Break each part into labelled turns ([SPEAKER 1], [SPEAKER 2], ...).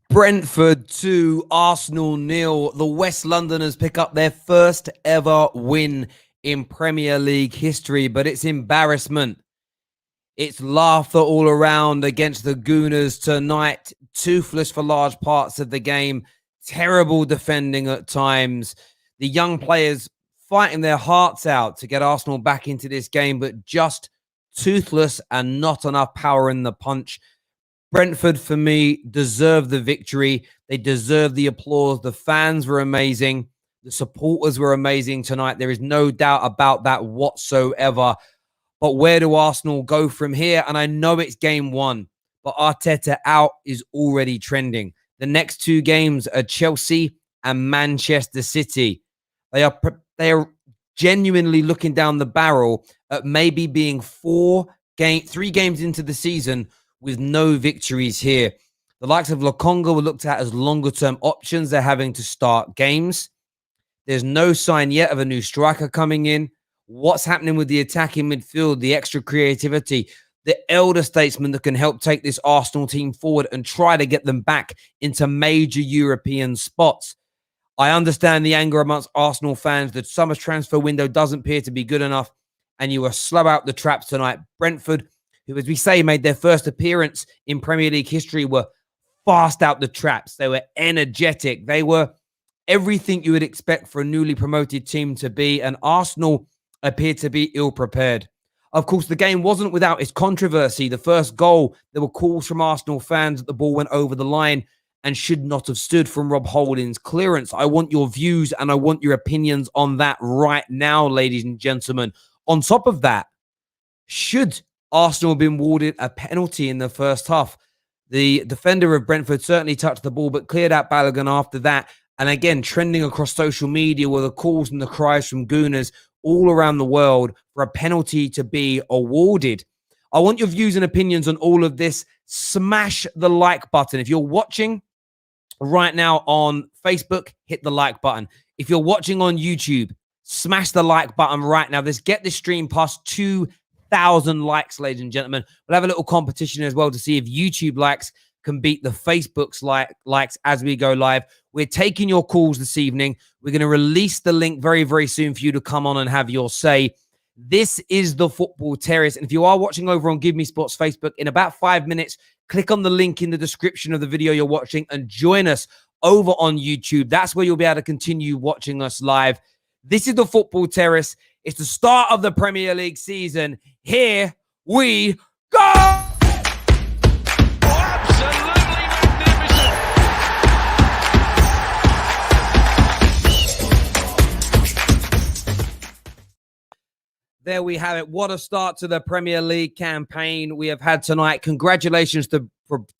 [SPEAKER 1] Brentford 2, Arsenal 0. The West Londoners pick up their first ever win in Premier League history, but it's embarrassment. It's laughter all around against the Gooners tonight. Toothless for large parts of the game. Terrible defending at times. The young players fighting their hearts out to get Arsenal back into this game, but just toothless and not enough power in the punch. Brentford, for me, deserve the victory. They deserve the applause. The fans were amazing. The supporters were amazing tonight. There is no doubt about that whatsoever. But where do Arsenal go from here? And I know it's game one, but Arteta out is already trending. The next two games are Chelsea and Manchester City. They are genuinely looking down the barrel at maybe being 3 games into the season with no victories here. The likes of Lokonga were looked at as longer-term options. They're having to start games. There's no sign yet of a new striker coming in. What's happening with the attacking midfield, the extra creativity, the elder statesmen that can help take this Arsenal team forward and try to get them back into major European spots? I understand the anger amongst Arsenal fans. The summer transfer window doesn't appear to be good enough, and you are slow out the traps tonight. Brentford, who, as we say, made their first appearance in Premier League history, were fast out the traps. They were energetic. They were everything you would expect for a newly promoted team to be, and Arsenal appeared to be ill-prepared. Of course, the game wasn't without its controversy. The first goal, there were calls from Arsenal fans that the ball went over the line and should not have stood from Rob Holding's clearance. I want your views and I want your opinions on that right now, ladies and gentlemen. On top of that, should Arsenal have been awarded a penalty in the first half? The defender of Brentford certainly touched the ball, but cleared out Balogun after that. And again, trending across social media were the calls and the cries from Gooners all around the world for a penalty to be awarded. I want your views and opinions on all of this. Smash the like button. If you're watching right now on Facebook, hit the like button. If you're watching on YouTube, smash the like button right now. Let's get this stream past 2,000 likes, ladies and gentlemen. We'll have a little competition as well to see if YouTube likes can beat the Facebook's likes as we go live. We're taking your calls this evening. We're going to release the link very, very soon for you to come on and have your say. This is the Football Terrace. And if you are watching over on Give Me Sports Facebook, in about 5 minutes, click on the link in the description of the video you're watching and join us over on YouTube. That's where you'll be able to continue watching us live. This is the Football Terrace. It's the start of the Premier League season. Here we go! There we have it. What a start to the Premier League campaign we have had tonight. Congratulations to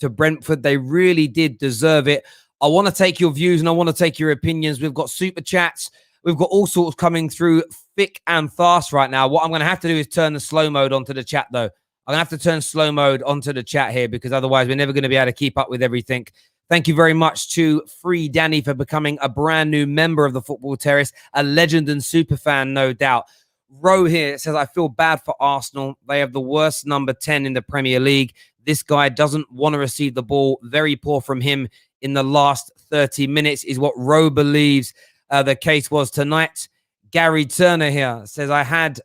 [SPEAKER 1] Brentford. They really did deserve it. I want to take your views and I want to take your opinions. We've got super chats. We've got all sorts coming through thick and fast right now. What I'm going to have to do is turn the slow mode onto the chat, though. I'm going to have to turn slow mode onto the chat here because otherwise we're never going to be able to keep up with everything. Thank you very much to Free Danny for becoming a brand new member of the Football Terrace, a legend and super fan, no doubt. Row here says, I feel bad for Arsenal. They have the worst number 10 in the Premier League. This guy doesn't want to receive the ball. Very poor from him in the last 30 minutes is what Row believes the case was tonight. Gary Turner here says, I had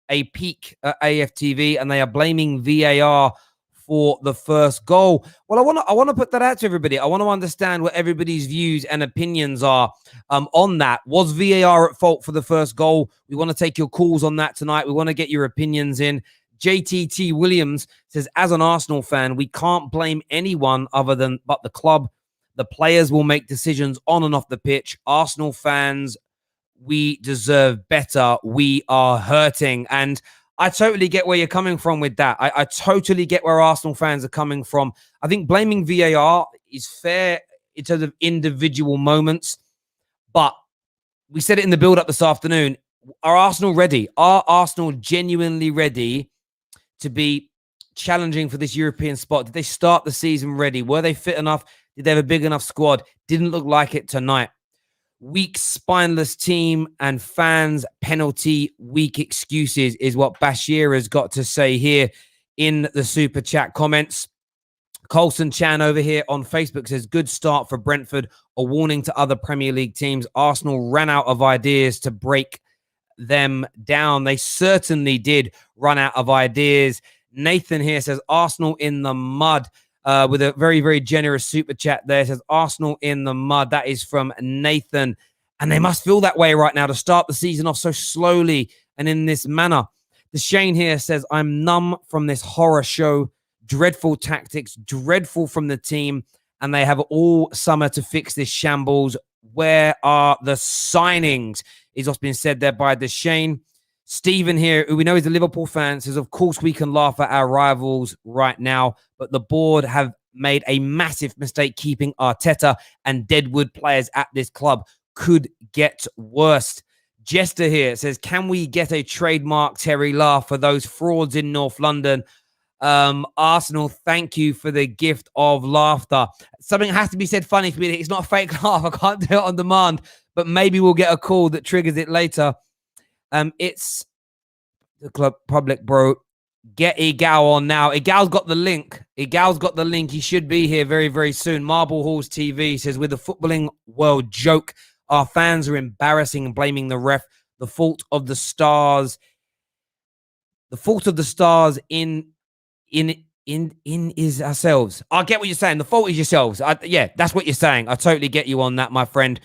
[SPEAKER 1] a peek at AFTV and they are blaming VAR for the first goal. Well, I want to put that out to everybody. I want to understand what everybody's views and opinions are on that. Was VAR at fault for the first goal? We want to take your calls on that tonight. We want to get your opinions in. JTT Williams says, as an Arsenal fan, we can't blame anyone but the club. The players will make decisions on and off the pitch. Arsenal fans, we deserve better. We are hurting. And I totally get where you're coming from with that. I totally get where Arsenal fans are coming from. I think blaming VAR is fair in terms of individual moments. But we said it in the build-up this afternoon. Are Arsenal ready? Are Arsenal genuinely ready to be challenging for this European spot? Did they start the season ready? Were they fit enough? Did they have a big enough squad? Didn't look like it tonight. Weak, spineless team and fans, penalty, weak excuses is what Bashir has got to say here in the super chat comments. Colson Chan over here on Facebook says, good start for Brentford, a warning to other Premier League teams. Arsenal ran out of ideas to break them down. They certainly did run out of ideas. Nathan here says, Arsenal in the mud, with a very, very generous super chat there. Says, Arsenal in the mud. That is from Nathan. And they must feel that way right now to start the season off so slowly and in this manner. Shane here says, I'm numb from this horror show. Dreadful tactics, dreadful from the team, and they have all summer to fix this shambles. Where are the signings? Is what's been said there by Shane. Stephen here, who we know is a Liverpool fan, says, of course we can laugh at our rivals right now, but the board have made a massive mistake keeping Arteta and Deadwood players at this club. Could get worse. Jester here says, can we get a trademark Terry laugh for those frauds in North London? Arsenal, thank you for the gift of laughter. Something has to be said funny for me. It's not a fake laugh. I can't do it on demand, but maybe we'll get a call that triggers it later. It's the club public, bro. Get Egal on now. Egal's got the link. Egal's got the link. He should be here very, very soon. Marble Halls TV says, with the footballing world joke, our fans are embarrassing and blaming the ref. The fault of the stars. The fault of the stars in is ourselves. I get what you're saying. The fault is yourselves. Yeah, that's what you're saying. I totally get you on that, my friend.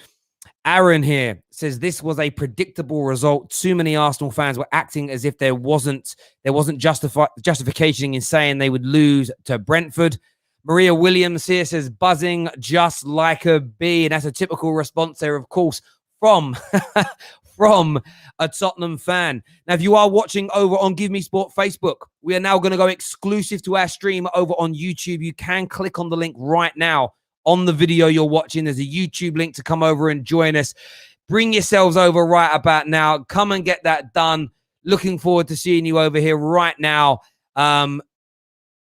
[SPEAKER 1] Aaron here says, this was a predictable result. Too many Arsenal fans were acting as if there wasn't justification in saying they would lose to Brentford. Maria Williams here says, buzzing just like a bee. And that's a typical response there, of course, from from a Tottenham fan. Now, if you are watching over on Give Me Sport Facebook, we are now going to go exclusive to our stream over on YouTube. You can click on the link right now on the video you're watching. There's a YouTube link to come over and join us. Bring yourselves over right about now. Come and get that done. Looking forward to seeing you over here right now.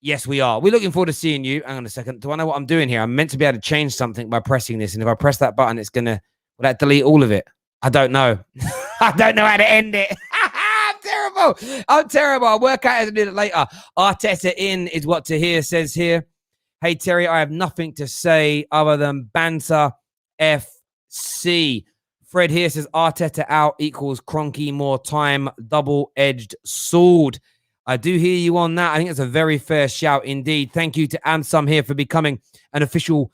[SPEAKER 1] Yes, we are. We're looking forward to seeing you. Hang on a second. Do I know what I'm doing here? I'm meant to be able to change something by pressing this. And if I press that button, it's going to... Will that delete all of it? I don't know. I don't know how to end it. I'm terrible. I'm terrible. I'll work out how to do it later. Arteta in is what Tahir says here. Hey, Terry, I have nothing to say other than banter FC. Fred here says Arteta out equals Cronky more time, double-edged sword. I do hear you on that. I think it's a very fair shout indeed. Thank you to Ansum here for becoming an official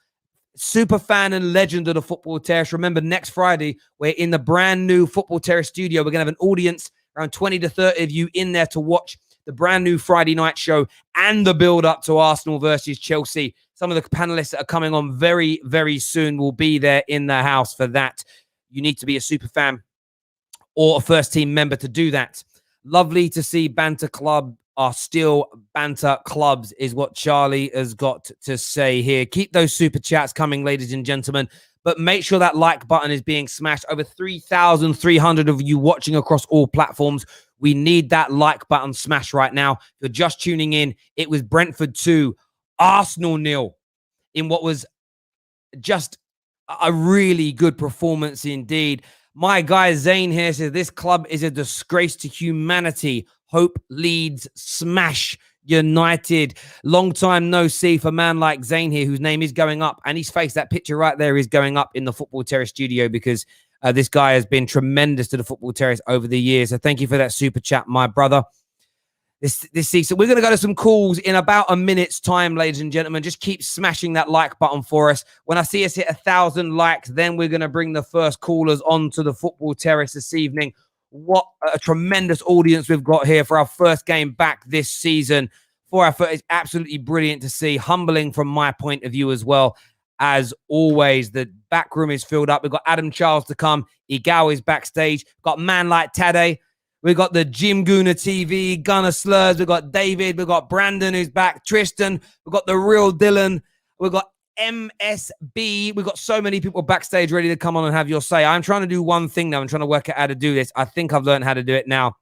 [SPEAKER 1] super fan and legend of the Football Terrace. Remember, next Friday, we're in the brand new Football Terrace studio. We're going to have an audience, around 20 to 30 of you in there to watch the brand new Friday night show and the build-up to Arsenal versus Chelsea. Some of the panelists that are coming on very, very soon will be there in the house for that. You need to be a super fan or a first-team member to do that. Lovely to see Banter Club are still banter clubs, is what Charlie has got to say here. Keep those super chats coming, ladies and gentlemen, but make sure that like button is being smashed. Over 3,300 of you watching across all platforms. We need that like button smash right now. If you're just tuning in, it was Brentford 2, Arsenal 0 in what was just a really good performance indeed. My guy Zane here says this club is a disgrace to humanity. Hope Leeds smash United. Long time no see for a man like Zane here, whose name is going up, and his face, that picture right there, is going up in the Football Terrace studio because this guy has been tremendous to the Football Terrace over the years. So thank you for that super chat, my brother. This season, we're going to go to some calls in about a minute's time, ladies and gentlemen. Just keep smashing that like button for us. When I see us hit 1,000 likes, then we're going to bring the first callers onto the Football Terrace this evening. What a tremendous audience we've got here for our first game back this season. It's absolutely brilliant to see. Humbling from my point of view as well. As always, the back room is filled up. We've got Adam Charles to come. Egal is backstage. Got a man like Tade. We've got the Jim Gooner TV, Gunner Slurs. We've got David. We've got Brandon who's back. Tristan. We've got the real Dylan. We've got MSB. We've got so many people backstage ready to come on and have your say. I'm trying to do one thing now. I'm trying to work out how to do this. I think I've learned how to do it now.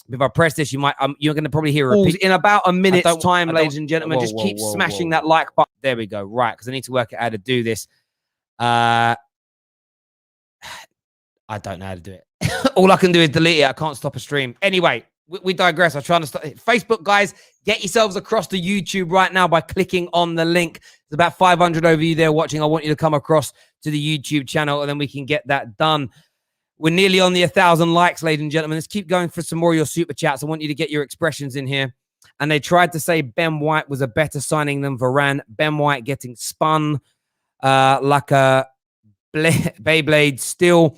[SPEAKER 1] If I press this, you're going to probably hear a repeat. In about a minute's time, ladies and gentlemen. Just keep smashing that like button. There we go. Right, because I need to work out how to do this. I don't know how to do it. All I can do is delete it. I can't stop a stream. Anyway, we digress. I'm trying to start. Facebook, guys, get yourselves across to YouTube right now by clicking on the link. There's about 500 over you there watching. I want you to come across to the YouTube channel, and then we can get that done. We're nearly on the 1,000 likes, ladies and gentlemen. Let's keep going for some more of your super chats. I want you to get your expressions in here. And they tried to say Ben White was a better signing than Varane. Ben White getting spun like a Beyblade. Still,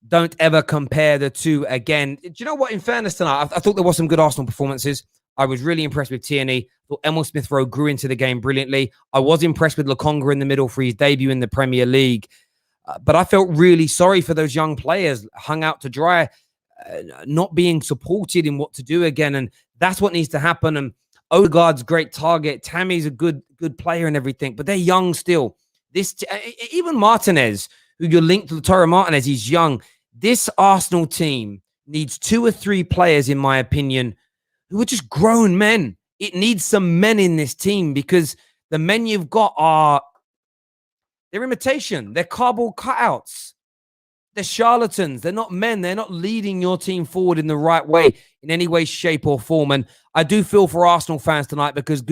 [SPEAKER 1] don't ever compare the two again. Do you know what? In fairness tonight, I thought there was some good Arsenal performances. I was really impressed with Tierney. I thought Emil Smith-Rowe grew into the game brilliantly. I was impressed with Lokonga in the middle for his debut in the Premier League. But I felt really sorry for those young players hung out to dry, not being supported in what to do again. And that's what needs to happen. And Odegaard's great target. Tammy's a good player and everything, but they're young still. Even Martinez, who you're linked to Lautaro Martinez, he's young. This Arsenal team needs 2 or 3 players, in my opinion, who are just grown men. It needs some men in this team because the men you've got they're imitation. They're cardboard cutouts. They're charlatans. They're not men. They're not leading your team forward in the right way in any way, shape, or form. And I do feel for Arsenal fans tonight because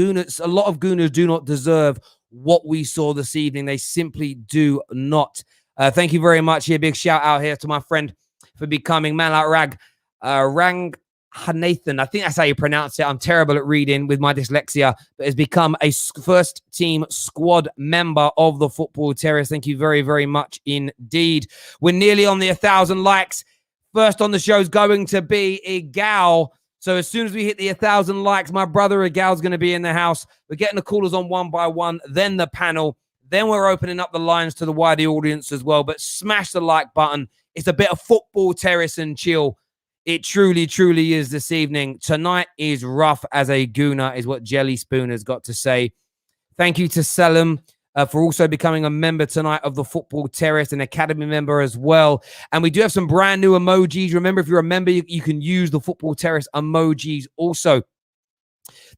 [SPEAKER 1] a lot of Gooners do not deserve what we saw this evening. They simply do not. Thank you very much here. Big shout out here to my friend for becoming Man Like Rang Hanathan. I think that's how you pronounce it. I'm terrible at reading with my dyslexia, but has become a first team squad member of the Football Terrace. Thank you very, very much indeed. We're nearly on the 1,000 likes. First on the show is going to be Egal. So as soon as we hit the 1,000 likes, my brother Egal's going to be in the house. We're getting the callers on one by one, then the panel. Then we're opening up the lines to the wider audience as well. But smash the like button. It's a bit of Football Terrace and chill. It truly, truly is this evening. Tonight is rough as a gooner, is what Jelly Spoon has got to say. Thank you to Selim for also becoming a member tonight of the Football Terrace, an Academy member as well. And we do have some brand new emojis. Remember, if you're a member, you can use the Football Terrace emojis also.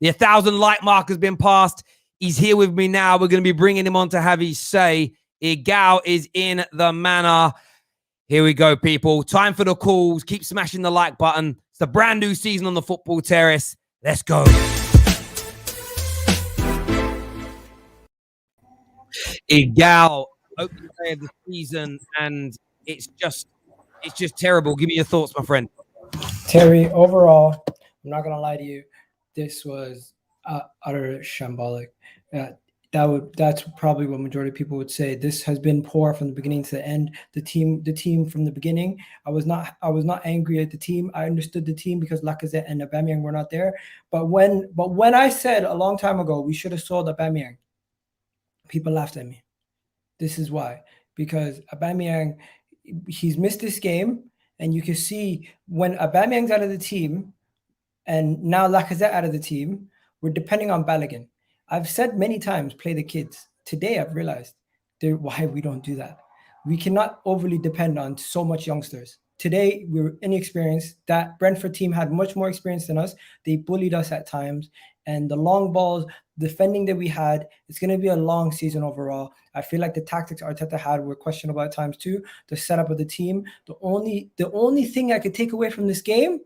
[SPEAKER 1] The 1,000 like mark has been passed. He's here with me now. We're going to be bringing him on to have his say. Egal is in the manor. Here we go, people. Time for the calls. Keep smashing the like button. It's a brand new season on the Football Terrace. Let's go. Egal, opening day of the season, and it's just terrible. Give me your thoughts, my friend.
[SPEAKER 2] Terry, overall, I'm not going to lie to you. This was utter shambolic. That's probably what majority of people would say. This has been poor from the beginning to the end. The team from the beginning. I was not angry at the team. I understood the team because Lacazette and Aubameyang were not there. But when I said a long time ago we should have sold Aubameyang, people laughed at me. This is why, because Aubameyang, he's missed this game, and you can see when Aubameyang's out of the team, and now Lacazette out of the team, we're depending on Balogun. I've said many times, play the kids. Today, I've realized why we don't do that. We cannot overly depend on so much youngsters. Today, we were inexperienced. That Brentford team had much more experience than us. They bullied us at times. And the long balls, defending that we had, it's going to be a long season overall. I feel like the tactics Arteta had were questionable at times too. The setup of the team. The only thing I could take away from this game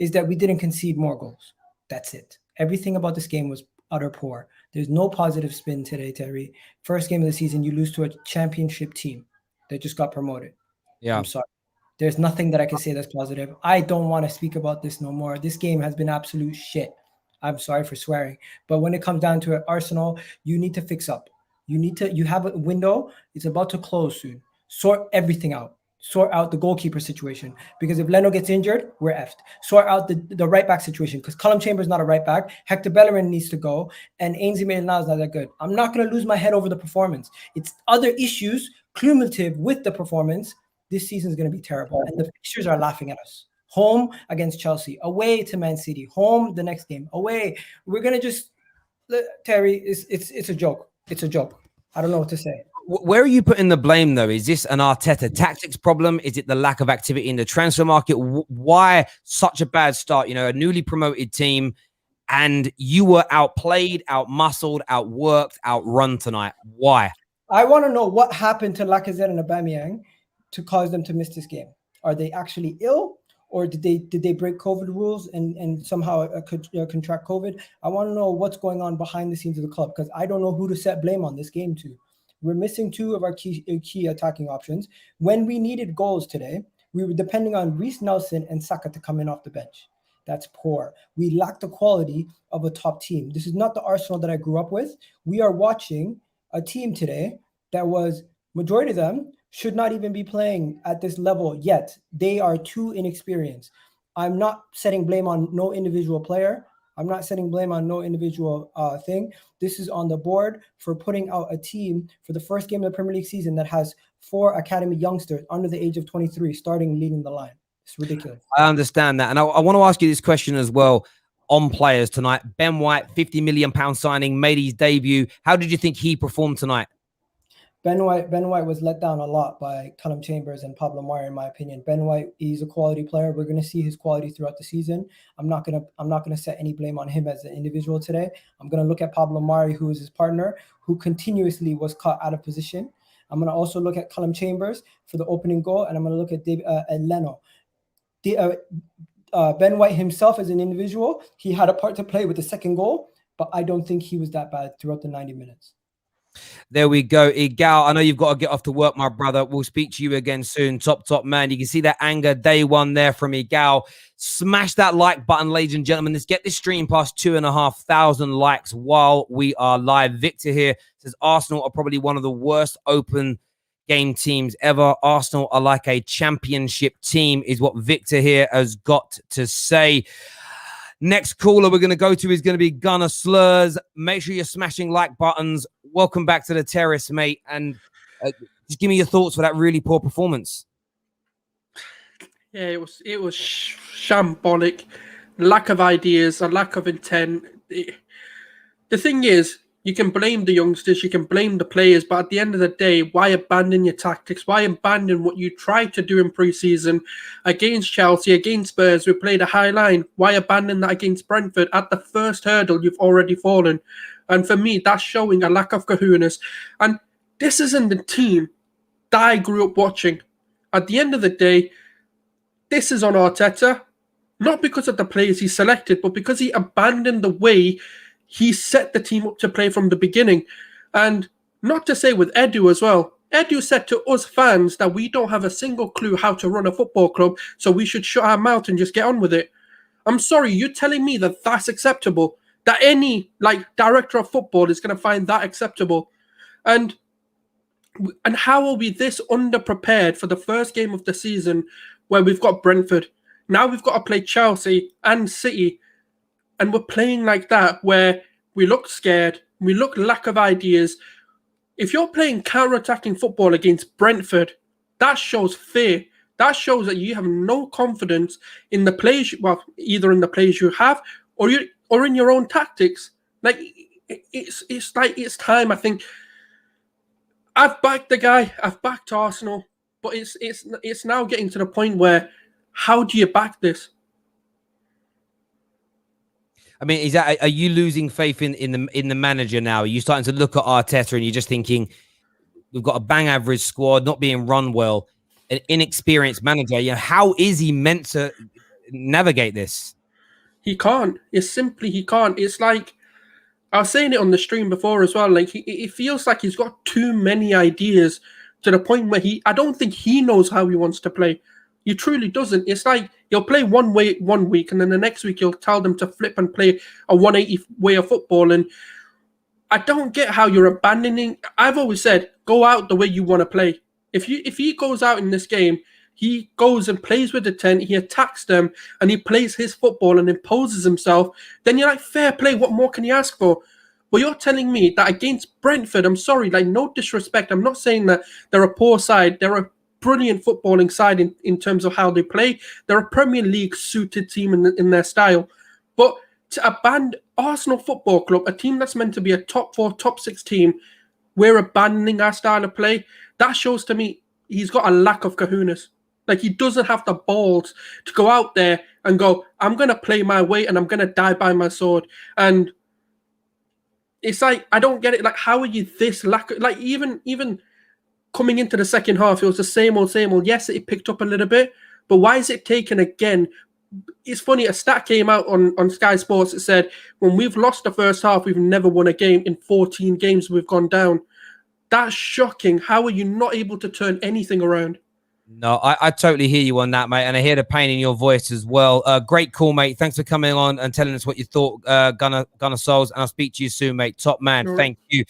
[SPEAKER 2] is that we didn't concede more goals. That's it. Everything about this game was utter poor. There's no positive spin today, Terry. First game of the season, you lose to a championship team that just got promoted. Yeah. I'm sorry. There's nothing that I can say that's positive. I don't want to speak about this no more. This game has been absolute shit. I'm sorry for swearing. But when it comes down to it, Arsenal, you need to fix up. You have a window. It's about to close soon. Sort everything out. Sort out the goalkeeper situation, because if Leno gets injured, we're effed. Sort out the right back situation, because Callum Chambers not a right back. Hector Bellerin needs to go, and Ainsley Maitland-Niles is not that good. I'm not going to lose my head over the performance. It's other issues cumulative with the performance. This season is going to be terrible, and the fixtures are laughing at us. Home against Chelsea, away to Man City, home the next game, away. We're going to just, Terry, it's a joke. It's a joke. I don't know what to say.
[SPEAKER 1] Where are you putting the blame, though? Is this an Arteta tactics problem? Is it the lack of activity in the transfer market? Why such a bad start? You know, a newly promoted team, and you were outplayed, outmuscled, outworked, outrun tonight. Why?
[SPEAKER 2] I want to know what happened to Lacazette and Aubameyang to cause them to miss this game. Are they actually ill, or did they break COVID rules and somehow contract COVID? I want to know what's going on behind the scenes of the club, because I don't know who to set blame on this game to. We're missing 2 of our key attacking options. When we needed goals today, we were depending on Reece Nelson and Saka to come in off the bench. That's poor. We lack the quality of a top team. This is not the Arsenal that I grew up with. We are watching a team today that was, majority of them should not even be playing at this level yet. They are too inexperienced. I'm not setting blame on no individual player. I'm not setting blame on no individual thing. This is on the board for putting out a team for the first game of the Premier League season that has 4 academy youngsters under the age of 23 starting leading the line. It's ridiculous.
[SPEAKER 1] I understand that. And I want to ask you this question as well on players tonight. Ben White, £50 million signing, made his debut. How did you think he performed tonight?
[SPEAKER 2] Ben White was let down a lot by Callum Chambers and Pablo Mari, in my opinion. Ben White, he's a quality player. We're going to see his quality throughout the season. I'm not going to set any blame on him as an individual today. I'm going to look at Pablo Mari, who is his partner, who continuously was caught out of position. I'm going to also look at Callum Chambers for the opening goal, and I'm going to look at Leno. Ben White himself as an individual, he had a part to play with the second goal, but I don't think he was that bad throughout the 90 minutes.
[SPEAKER 1] There we go. Egal, I know you've got to get off to work, my brother. We'll speak to you again soon. Top man. You can see that anger day one there from Egal. Smash that like button, ladies and gentlemen. Let's get this stream past 2,500 likes while we are live. Victor here says Arsenal are probably one of the worst open game teams ever. Arsenal are like a championship team, is what Victor here has got to say. Next caller we're going to go to is going to be Gunnar Slurs. Make sure you're smashing like buttons. Welcome back to the Terrace, mate. And just give me your thoughts for that really poor performance.
[SPEAKER 3] Yeah, it was shambolic. Lack of ideas, a lack of intent. The thing is, you can blame the youngsters, you can blame the players, but at the end of the day, why abandon your tactics? Why abandon what you tried to do in pre-season against Chelsea, against Spurs? We played a high line. Why abandon that against Brentford? At the first hurdle, you've already fallen. And for me, that's showing a lack of kahunas. And this isn't the team that I grew up watching. At the end of the day, this is on Arteta, not because of the players he selected, but because he abandoned the way he set the team up to play from the beginning. And not to say with Edu as well. Edu said to us fans that we don't have a single clue how to run a football club, so we should shut our mouth and just get on with it. I'm sorry, you're telling me that that's acceptable? That any director of football is going to find that acceptable? And how are we this underprepared for the first game of the season where we've got Brentford? Now we've got to play Chelsea and City. And we're playing like that, where we look scared, we look lack of ideas. If you're playing counter-attacking football against Brentford, that shows fear. That shows that you have no confidence in the players, well, either in the players you have or in your own tactics. Like it's time. I think I've backed the guy. I've backed Arsenal, but it's now getting to the point where how do you back this?
[SPEAKER 1] I mean, are you losing faith in the manager now? Are you starting to look at Arteta and you're just thinking, we've got a bang average squad, not being run well, an inexperienced manager? You know, how is he meant to navigate this?
[SPEAKER 3] He can't. It's simply he can't. It's like I was saying it on the stream before as well. Like it feels like he's got too many ideas to the point where I don't think he knows how he wants to play. He truly doesn't. It's like he'll play one way one week, and then the next week he'll tell them to flip and play a 180 way of football. And I don't get how you're abandoning. I've always said, go out the way you want to play. If he goes out in this game, he goes and plays with the 10, he attacks them, and he plays his football and imposes himself, then you're like, fair play, what more can you ask for? But you're telling me that against Brentford, I'm sorry, like no disrespect, I'm not saying that they're a poor side, they're a brilliant footballing side in terms of how they play. They're a Premier League suited team in their style. But to abandon Arsenal Football Club, a team that's meant to be a top 4, top 6 team, we're abandoning our style of play. That shows to me he's got a lack of kahunas. Like he doesn't have the balls to go out there and go, I'm going to play my way and I'm going to die by my sword. And it's like, I don't get it. Like, how are you this lack of, like even coming into the second half, it was the same old, same old. Yes, it picked up a little bit, But why is it taken again? It's funny, a stat came out on Sky Sports that said when we've lost the first half, we've never won a game. In 14 games we've gone down. That's shocking. How are you not able to turn anything around?
[SPEAKER 1] No, I totally hear you on that, mate. And I hear the pain in your voice as well. Great call, mate. Thanks for coming on and telling us what you thought, Gunner Sulz. And I'll speak to you soon, mate. Top man.
[SPEAKER 3] All right.
[SPEAKER 1] Thank you.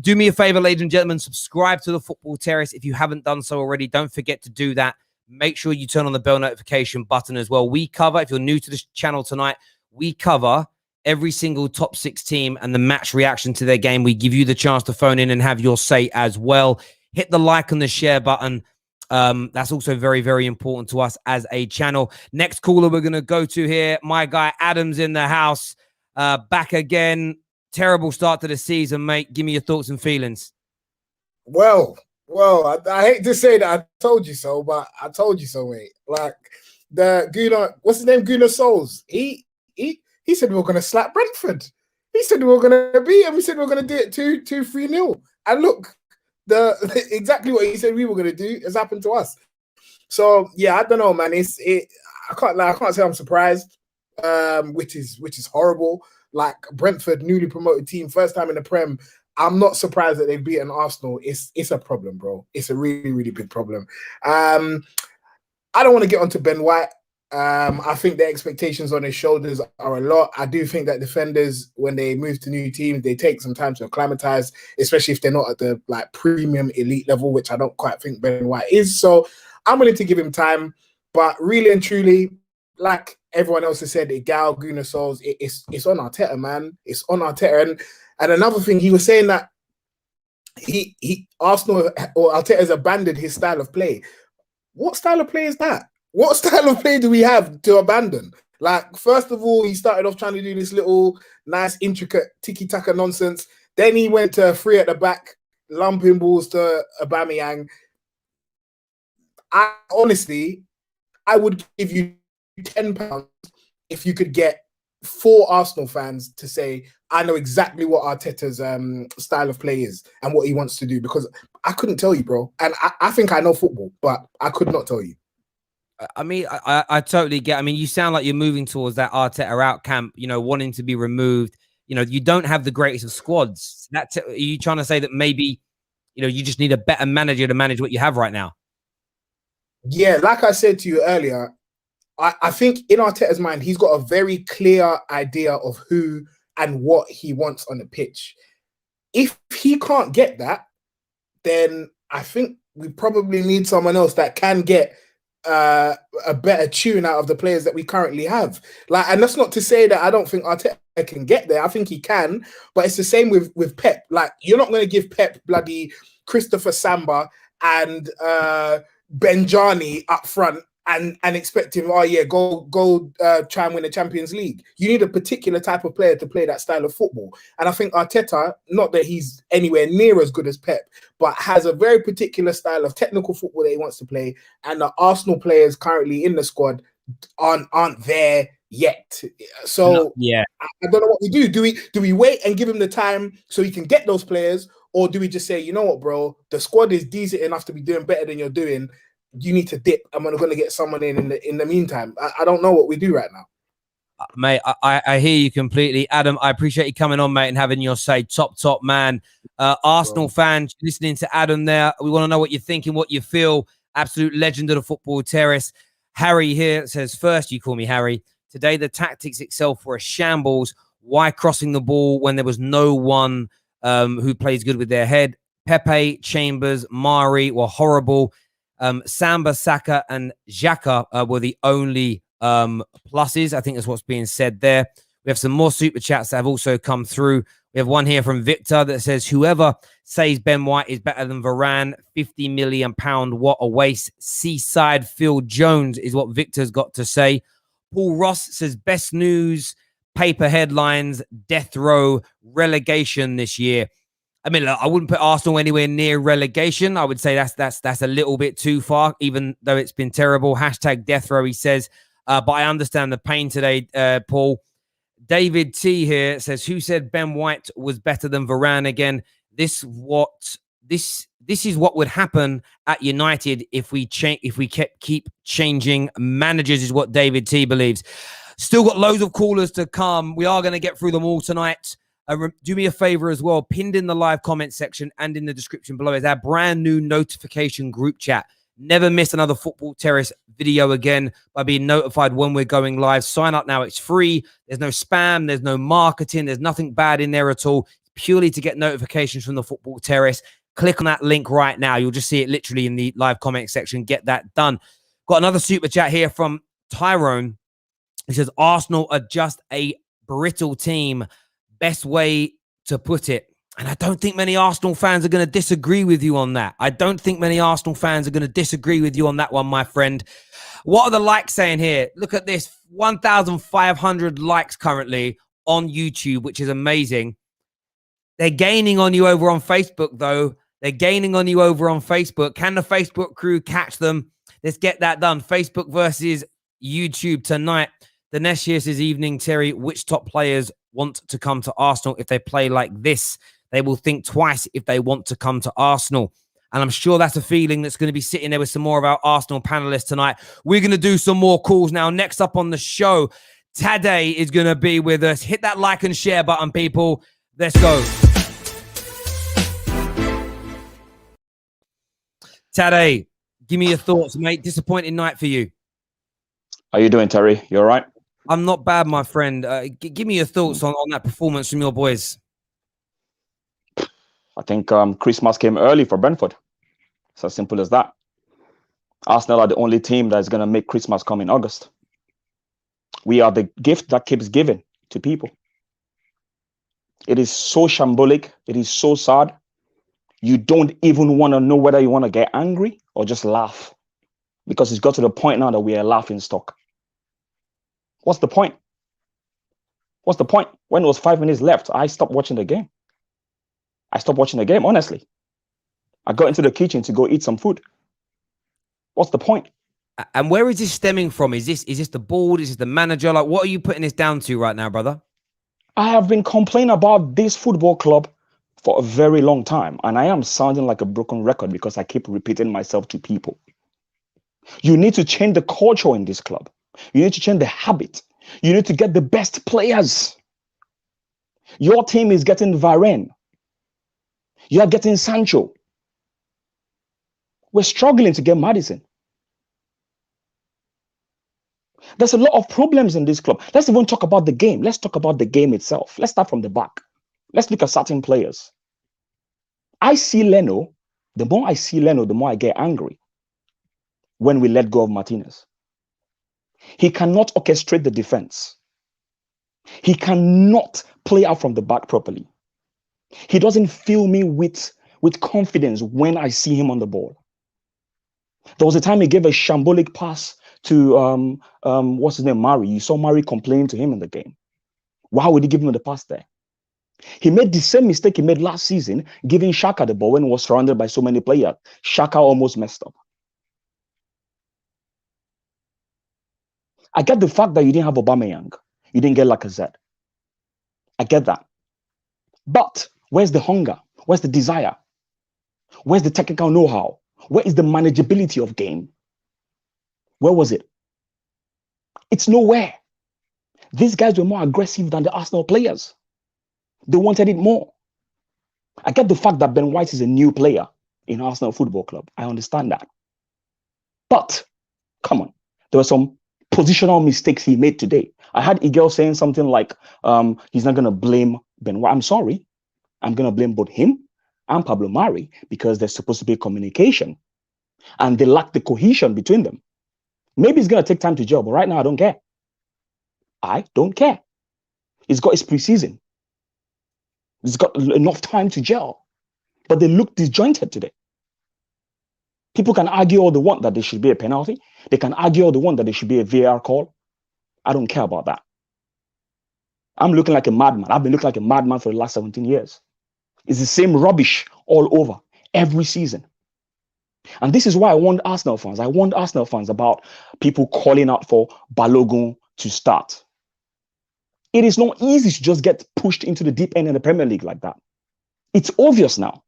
[SPEAKER 1] Do me a favor, ladies and gentlemen. Subscribe to the Football Terrace. If you haven't done so already, don't forget to do that. Make sure you turn on the bell notification button as well. We cover, if you're new to this channel tonight, we cover every single top 6 team and the match reaction to their game. We give you the chance to phone in and have your say as well. Hit the like and the share button. That's also very, very important to us as a channel. Next caller we're going to go to here. My guy Adam's in the house. Back again. Terrible start to the season, mate. Give me your thoughts and feelings.
[SPEAKER 4] Well, I hate to say that I told you so, but I told you so, mate. Like the Gunnar, what's his name? Gunnar Sulz. He said we were going to slap Brentford. He said we were going to beat him. He said we were going to do it 2-3-0. And look, exactly what he said we were going to do has happened to us. So yeah, I don't know, man. I can't say I'm surprised, which is horrible. Like Brentford, newly promoted team, first time in the Prem. I'm not surprised that they've beaten Arsenal. It's a problem, bro. It's a really, really big problem. I don't want to get onto Ben White. I think the expectations on his shoulders are a lot. I do think that defenders, when they move to new teams, they take some time to acclimatize, especially if they're not at the like premium elite level, which I don't quite think Ben White is. So I'm willing to give him time. But really and truly, like everyone else has said, Egal, Gunnar Sulz, it's on Arteta, man. It's on Arteta. And another thing, he was saying that Arsenal or Arteta has abandoned his style of play. What style of play is that? What style of play do we have to abandon? Like, first of all, he started off trying to do this little nice, intricate tiki-taka nonsense. Then he went to 3 at the back, lumping balls to Aubameyang. Honestly, I would give you £10 if you could get 4 Arsenal fans to say, I know exactly what Arteta's style of play is and what he wants to do, because I couldn't tell you, bro. And I think I know football, but I could not tell you.
[SPEAKER 1] I mean, I totally get. I mean, you sound like you're moving towards that Arteta out camp, you know, wanting to be removed. You know, you don't have the greatest of squads. Are you trying to say that maybe, you know, you just need a better manager to manage what you have right now?
[SPEAKER 4] Yeah, like I said to you earlier, I think in Arteta's mind, he's got a very clear idea of who and what he wants on the pitch. If he can't get that, then I think we probably need someone else that can get a better tune out of the players that we currently have. Like, and that's not to say that I don't think Arteta can get there. I think he can, but it's the same with Pep. Like, you're not going to give Pep bloody Christopher Samba and Benjani up front and expect him, oh yeah, go try and win the Champions League. You need a particular type of player to play that style of football. And I think Arteta, not that he's anywhere near as good as Pep, but has a very particular style of technical football that he wants to play. And the Arsenal players currently in the squad aren't there yet. So
[SPEAKER 1] yeah,
[SPEAKER 4] I don't know what we do. Do we wait and give him the time so he can get those players? Or do we just say, you know what, bro, the squad is decent enough to be doing better than you're doing. You need to dip. I'm going to get someone in the meantime. I don't know what we do right now.
[SPEAKER 1] Mate, I hear you completely. Adam, I appreciate you coming on, mate, and having your say. Top man. Arsenal fans listening to Adam there. We want to know what you're thinking, what you feel. Absolute legend of the Football Terrace. Harry here says, first, you call me Harry. Today, the tactics itself were a shambles. Why crossing the ball when there was no one who plays good with their head? Pepe, Chambers, Mari were horrible. Samba, Saka, and Xhaka were the only pluses. I think that's what's being said there. We have some more super chats that have also come through. We have one here from Victor that says, whoever says Ben White is better than Varane, £50 million, what a waste. Seaside Phil Jones is what Victor's got to say. Paul Ross says, best news, paper headlines, death row, relegation this year. I mean, look, I wouldn't put Arsenal anywhere near relegation. I would say that's a little bit too far, even though it's been terrible. Hashtag death row, he says. But I understand the pain today, Paul. David T here says, who said Ben White was better than Varane again? This this is what would happen at United if we keep changing managers, is what David T believes. Still got loads of callers to come. We are going to get through them all tonight. Do me a favor as well. Pinned in the live comment section and in the description below is our brand new notification group chat. Never miss another Football Terrace video again by being notified when we're going live. Sign up now. It's free. There's no spam. There's no marketing. There's nothing bad in there at all. Purely to get notifications from the Football Terrace. Click on that link right now. You'll just see it literally in the live comment section. Get that done. Got another super chat here from Tyrone. He says, Arsenal are just a brittle team. Best way to put it. And I don't think many Arsenal fans are going to disagree with you on that. I don't think many Arsenal fans are going to disagree with you on that one, my friend. What are the likes saying here? Look at this. 1,500 likes currently on YouTube, which is amazing. They're gaining on you over on Facebook, though. They're gaining on you over on Facebook. Can the Facebook crew catch them? Let's get that done. Facebook versus YouTube tonight. Dinesh is evening, Terry. Which top players want to come to Arsenal if they play like this? They will think twice if they want to come to Arsenal. And I'm sure that's a feeling that's going to be sitting there with some more of our Arsenal panelists tonight. We're going to do some more calls now. Next up on the show, Tade is going to be with us. Hit that like and share button, people. Let's go. Tade, give me your thoughts, mate. Disappointing night for you.
[SPEAKER 5] How you doing, Terry? You all right?
[SPEAKER 1] I'm not bad, my friend. Give me your thoughts on that performance from your boys.
[SPEAKER 5] I think Christmas came early for Brentford. It's as simple as that. Arsenal are the only team that's going to make Christmas come in August. We are the gift that keeps giving to people. It is so shambolic. It is so sad. You don't even want to know whether you want to get angry or just laugh, because it's got to the point now that we are laughing stock. What's the point? What's the point? When it was 5 minutes left, I stopped watching the game. I stopped watching the game, honestly. I got into the kitchen to go eat some food. What's the point?
[SPEAKER 1] And where is this stemming from? Is this the board? Is this the manager? Like, what are you putting this down to right now, brother?
[SPEAKER 5] I have been complaining about this football club for a very long time, and I am sounding like a broken record because I keep repeating myself to people. You need to change the culture in this club. You need to change the habit. You need to get the best players. Your team is getting Varane. You are getting Sancho. We're struggling to get Maddison. There's a lot of problems in this club. Let's even talk about the game. Let's talk about the game itself. Let's start from the back. Let's look at certain players. I see Leno. The more I see Leno, the more I get angry when we let go of Martinez. He cannot orchestrate the defense. He cannot play out from the back properly. He doesn't fill me with confidence when I see him on the ball. There was a time he gave a shambolic pass to what's his name, Mari. You saw Mari complaining to him in the game. Why would he give him the pass there? He made the same mistake he made last season, giving Xhaka the ball when he was surrounded by so many players. Xhaka almost messed up. I get the fact that you didn't have Aubameyang. You didn't get Lacazette. I get that. But where's the hunger? Where's the desire? Where's the technical know-how? Where is the manageability of game? Where was it? It's nowhere. These guys were more aggressive than the Arsenal players. They wanted it more. I get the fact that Ben White is a new player in Arsenal Football Club. I understand that. But, come on, there were some positional mistakes he made today. I had Egal saying something like, he's not going to blame Ben White. I'm sorry. I'm going to blame both him and Pablo Mari because there's supposed to be communication. And they lack the cohesion between them. Maybe it's going to take time to gel, but right now I don't care. I don't care. He's got his preseason. He's got enough time to gel. But they look disjointed today. People can argue all they want that there should be a penalty. They can argue all they want that there should be a VAR call. I don't care about that. I'm looking like a madman. I've been looking like a madman for the last 17 years. It's the same rubbish all over, every season. And this is why I warned Arsenal fans. I warned Arsenal fans about people calling out for Balogun to start. It is not easy to just get pushed into the deep end in the Premier League like that. It's obvious now.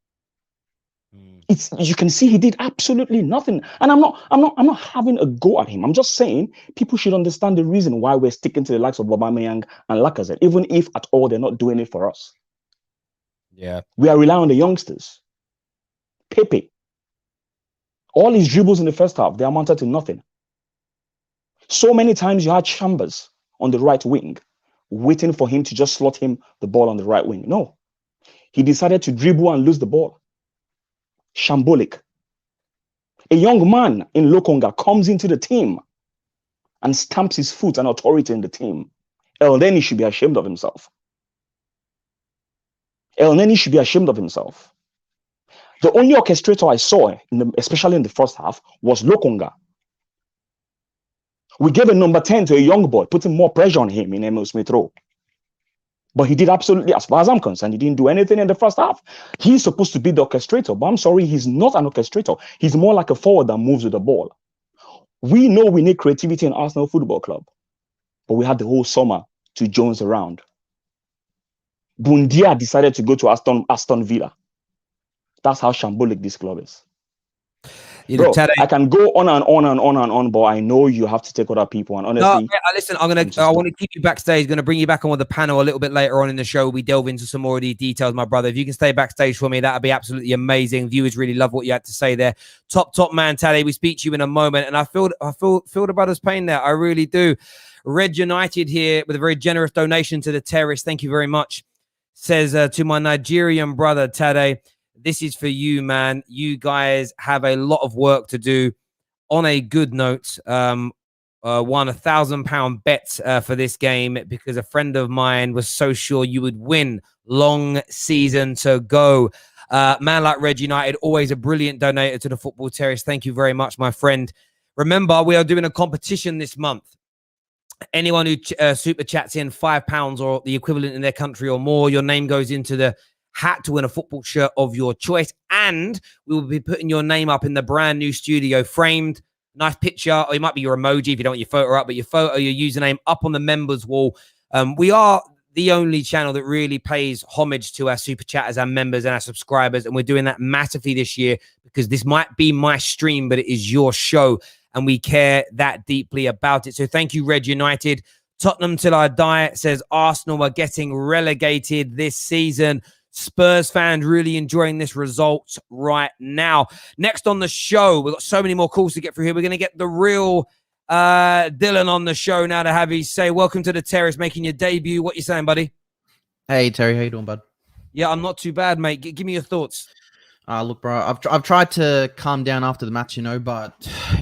[SPEAKER 5] You can see he did absolutely nothing. And I'm not having a go at him. I'm just saying people should understand the reason why we're sticking to the likes of Aubameyang and Lacazette, even if at all they're not doing it for us.
[SPEAKER 1] Yeah.
[SPEAKER 5] We are relying on the youngsters. Pepe. All his dribbles in the first half, they amounted to nothing. So many times you had Chambers on the right wing, waiting for him to just slot him the ball on the right wing. No. He decided to dribble and lose the ball. Shambolic. A young man in Lokonga comes into the team and stamps his foot and authority in the team. El Neni should be ashamed of himself. El Neni should be ashamed of himself. The only orchestrator I saw, especially in the first half, was Lokonga. We gave a number 10 to a young boy, putting more pressure on him in Emil Smith Rowe. But he did absolutely, as far as I'm concerned, he didn't do anything in the first half. He's supposed to be the orchestrator, but I'm sorry, he's not an orchestrator. He's more like a forward that moves with the ball. We know we need creativity in Arsenal Football Club, but we had the whole summer to Jones around. Bundia decided to go to Aston Villa. That's how shambolic this club is. Bro, I can go on and on and on and on, but I know you have to take other people. And honestly,
[SPEAKER 1] no, listen, I want to keep you backstage. Going to bring you back on with the panel a little bit later on in the show. We delve into some more of these details, my brother. If you can stay backstage for me, that'd be absolutely amazing. Viewers really love what you had to say there. Top man, Tade. We speak to you in a moment, and I feel the brother's pain there. I really do. Red United here with a very generous donation to the Terrace. Thank you very much. Says to my Nigerian brother Tade. This is for you, man. You guys have a lot of work to do. On a good note, won £1,000 bet for this game because a friend of mine was so sure you would win. Long season to go. Man like Red United, always a brilliant donator to the Football Terrace. Thank you very much, my friend. Remember, we are doing a competition this month. Anyone who super chats in £5 or the equivalent in their country or more, your name goes into the hat to win a football shirt of your choice, and we will be putting your name up in the brand new studio, framed, nice picture, or it might be your emoji if you don't want your photo up, but your photo, your username up on the members wall. We are the only channel that really pays homage to our super chatters, our members, and our subscribers, and we're doing that massively this year because this might be my stream, but it is your show, and we care that deeply about it. So thank you, Red United. Tottenham till I die says Arsenal are getting relegated this season. Spurs fans really enjoying this result right now. Next on the show, we've got so many more calls to get through here. We're going to get the real Dylan on the show now to have his say. Welcome to the Terrace, making your debut. What you saying, buddy?
[SPEAKER 6] Hey, Terry. How you doing, bud?
[SPEAKER 1] Yeah, I'm not too bad, mate. Give me your thoughts.
[SPEAKER 6] Look, bro, I've tried to calm down after the match, but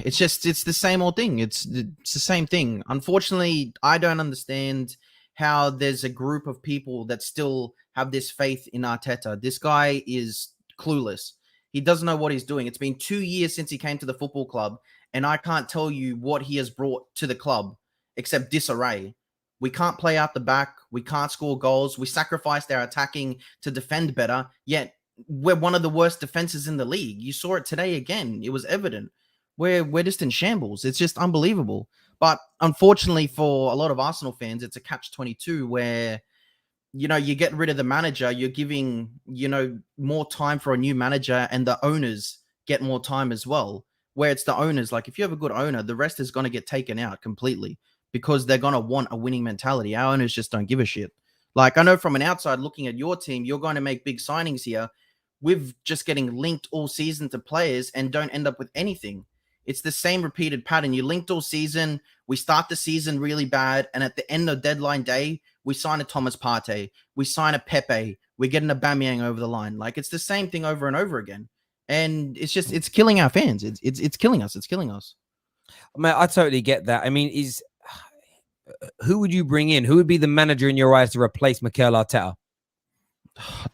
[SPEAKER 6] it's the same old thing. It's the same thing. Unfortunately, I don't understand how there's a group of people that still have this faith in Arteta. This guy is clueless. He doesn't know what he's doing. It's been 2 years since he came to the football club, and I can't tell you what he has brought to the club except disarray. We can't play out the back. We can't score goals. We sacrificed our attacking to defend better, yet we're one of the worst defenses in the league. You saw it today again. It was evident. We're just in shambles. It's just unbelievable. But unfortunately for a lot of Arsenal fans, it's a catch-22 where you get rid of the manager, you're giving, more time for a new manager, and the owners get more time as well. Where it's the owners, like if you have a good owner, the rest is going to get taken out completely because they're going to want a winning mentality. Our owners just don't give a shit. Like I know from an outside looking at your team, you're going to make big signings here. We're just getting linked all season to players and don't end up with anything. It's the same repeated pattern. You linked all season. We start the season really bad. And at the end of deadline day, we sign a Thomas Partey. We sign a Pepe. We get an Aubameyang over the line. Like it's the same thing over and over again. And it's killing our fans. It's killing us. It's killing us.
[SPEAKER 1] Man, I totally get that. I mean, who would you bring in? Who would be the manager in your eyes to replace Mikel Arteta?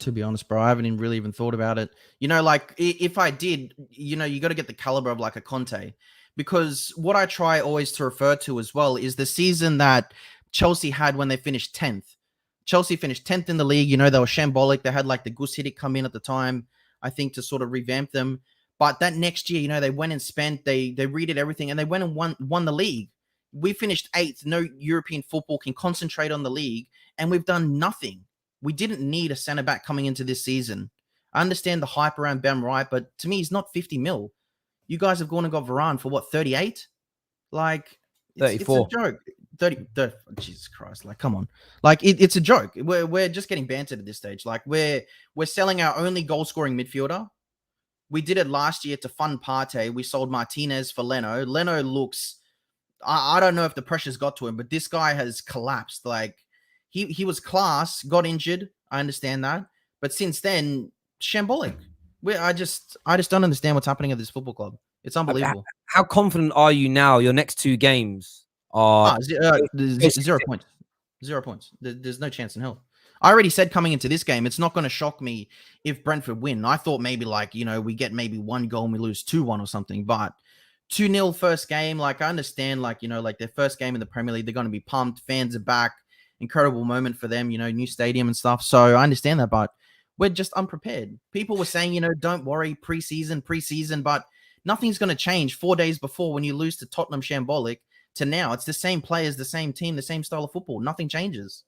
[SPEAKER 6] To be honest, bro, I haven't really even thought about it. Like if I did, you got to get the caliber of like a Conte, because what I try always to refer to as well is the season that Chelsea had when they finished 10th. Chelsea finished 10th in the league. They were shambolic. They had like the Gus Hiddink come in at the time, I think, to sort of revamp them. But that next year, they went and spent, they redid everything, and they went and won the league. We finished 8th. No European football can concentrate on the league, and we've done nothing. We didn't need a centre-back coming into this season. I understand the hype around Ben Wright, but to me, he's not 50 mil. You guys have gone and got Varane for what, 38? Like, it's a
[SPEAKER 1] 34.
[SPEAKER 6] joke. 30, Jesus Christ! Like, come on! Like, it's a joke. We're just getting bantered at this stage. Like, we're selling our only goal scoring midfielder. We did it last year to Fan Tade. We sold Martinez for Leno. Leno looks. I don't know if the pressure's got to him, but this guy has collapsed. Like, he was class, got injured. I understand that, but since then, shambolic. I just don't understand what's happening at this football club. It's unbelievable.
[SPEAKER 1] How confident are you now? Your next 2 games are
[SPEAKER 6] 0 points. 0 points. There's no chance in hell. I already said coming into this game, it's not going to shock me if Brentford win. I thought maybe we get maybe 1 goal and we lose 2-1 or something, but 2-0 first game. Like, I understand, their first game in the Premier League, they're going to be pumped. Fans are back. Incredible moment for them, new stadium and stuff. So I understand that, but we're just unprepared. People were saying, don't worry, preseason, but nothing's going to change 4 days before when you lose to Tottenham shambolic to now. It's the same players, the same team, the same style of football. Nothing changes.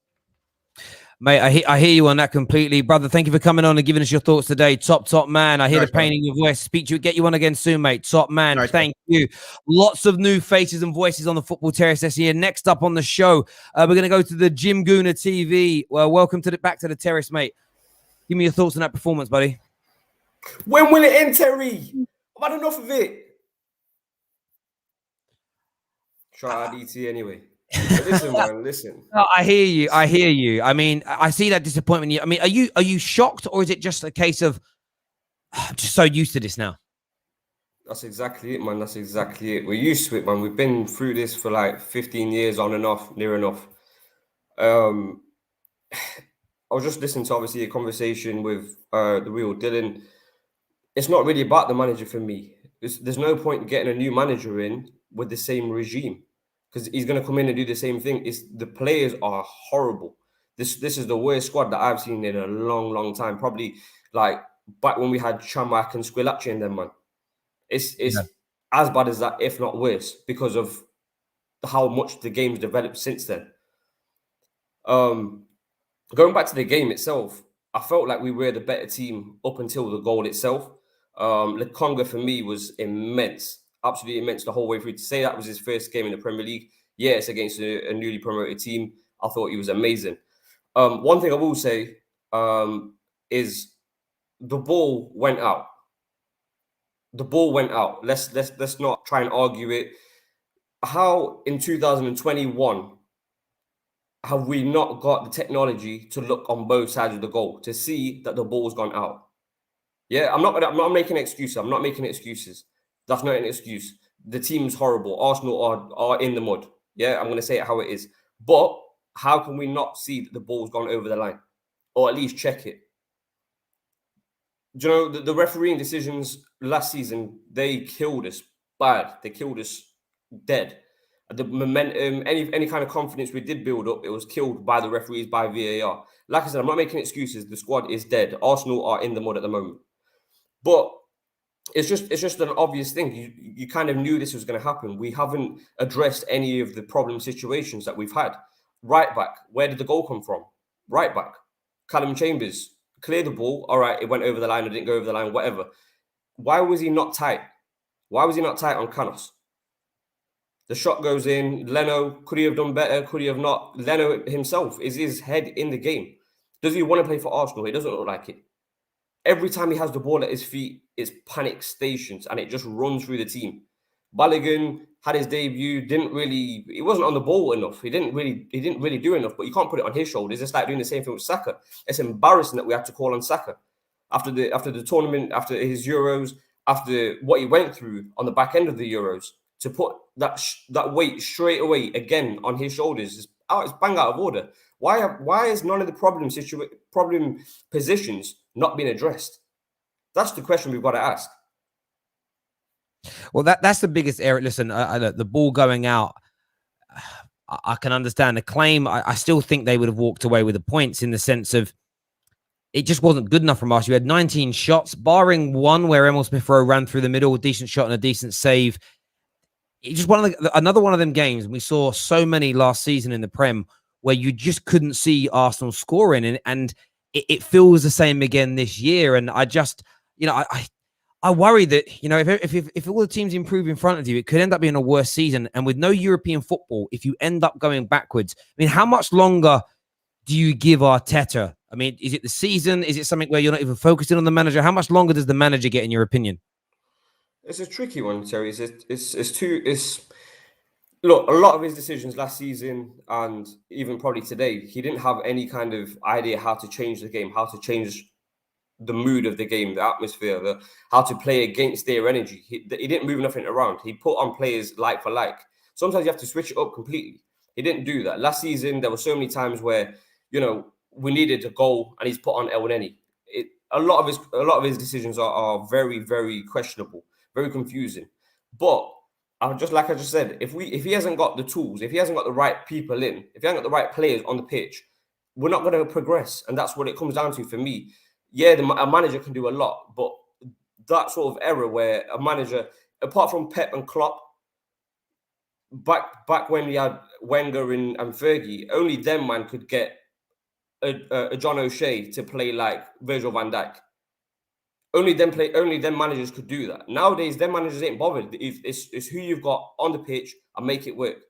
[SPEAKER 1] Mate, I hear you on that completely. Brother, thank you for coming on and giving us your thoughts today. Top man. I hear the pain in your voice. Speak to you, get you on again soon, mate. Top man. Thank you. Lots of new faces and voices on the Football Terrace this year. Next up on the show, we're going to go to the Jim Gooner TV. Well, welcome to back to the Terrace, mate. Give me your thoughts on that performance, buddy.
[SPEAKER 7] When will it end, Terry? I've had enough of it. Try RDT anyway. But listen, man, listen.
[SPEAKER 1] No, I hear you. I mean, I see that disappointment. I mean, are you shocked, or is it just a case of just so used to this now?
[SPEAKER 7] That's exactly it, man. That's exactly it. We're used to it, man. We've been through this for like 15 years on and off, near enough. I was just listening to obviously a conversation with the real Dylan. It's not really about the manager for me. There's no point getting a new manager in with the same regime, because he's going to come in and do the same thing. The players are horrible. This is the worst squad that I've seen in a long time. Probably like back when we had Chamak and Squillaci in them, man. It's as bad as that, if not worse, because of how much the game's developed since then. Going back to the game itself, I felt like we were the better team up until the goal itself. Lokonga for me was immense. Absolutely immense the whole way through. To say that was his first game in the Premier League, yes, against a newly promoted team, I thought he was amazing. One thing I will say is the ball went out. The ball went out. Let's not try and argue it. How in 2021 have we not got the technology to look on both sides of the goal to see that the ball's gone out? Yeah, I'm not making excuses. I'm not making excuses. That's not an excuse. The team's horrible. Arsenal are in the mud. Yeah, I'm going to say it how it is. But how can we not see that the ball's gone over the line? Or at least check it? Do you know, the refereeing decisions last season, they killed us bad. They killed us dead. The momentum, any kind of confidence we did build up, it was killed by the referees, by VAR. Like I said, I'm not making excuses. The squad is dead. Arsenal are in the mud at the moment. But it's just an obvious thing. You kind of knew this was going to happen. We haven't addressed any of the problem situations that we've had. Right back, where did the goal come from? Right back, Callum Chambers, clear the ball. All right, it went over the line or didn't go over the line, whatever. Why was he not tight? Why was he not tight on Canós? The shot goes in. Leno, could he have done better? Could he have not? Leno himself, is his head in the game? Does he want to play for Arsenal? It doesn't look like it. Every time he has the ball at his feet, it's panic stations and it just runs through the team. Balogun had his debut, he wasn't on the ball enough. He didn't really do enough, but you can't put it on his shoulders. It's like doing the same thing with Saka. It's embarrassing that we had to call on Saka after the tournament, after his Euros, after what he went through on the back end of the Euros, to put that weight straight away again on his shoulders. It's bang out of order. Why is none of the problem positions not being addressed? That's the question we've got to ask.
[SPEAKER 1] Well, that's the biggest error. Listen, the ball going out, I can understand the claim. I still think they would have walked away with the points in the sense of it just wasn't good enough from us. You had 19 shots, barring one where Emil Smith-Rowe ran through the middle, a decent shot and a decent save. It's just another one of them games. We saw so many last season in the Prem where you just couldn't see Arsenal scoring, and it feels the same again this year. And I just, I worry that, if all the teams improve in front of you, it could end up being a worse season. And with no European football, if you end up going backwards, I mean, how much longer do you give Arteta? I mean, is it the season? Is it something where you're not even focusing on the manager? How much longer does the manager get, in your opinion?
[SPEAKER 7] It's a tricky one, Terry. Look, a lot of his decisions last season and even probably today, he didn't have any kind of idea how to change the game, how to change the mood of the game, the atmosphere, how to play against their energy. He didn't move nothing around. He put on players like for like. Sometimes you have to switch it up completely. He didn't do that. Last season, there were so many times where, we needed a goal and he's put on El-Neni. A lot of his decisions are very, very questionable, very confusing. But I just said, if he hasn't got the tools, if he hasn't got the right people in, if he hasn't got the right players on the pitch, we're not going to progress. And that's what it comes down to for me. Yeah, a manager can do a lot, but that sort of error where a manager, apart from Pep and Klopp, back when we had Wenger and Fergie, only them man could get a John O'Shea to play like Virgil van Dijk. Only them managers could do that. Nowadays, them managers ain't bothered. It's who you've got on the pitch and make it work.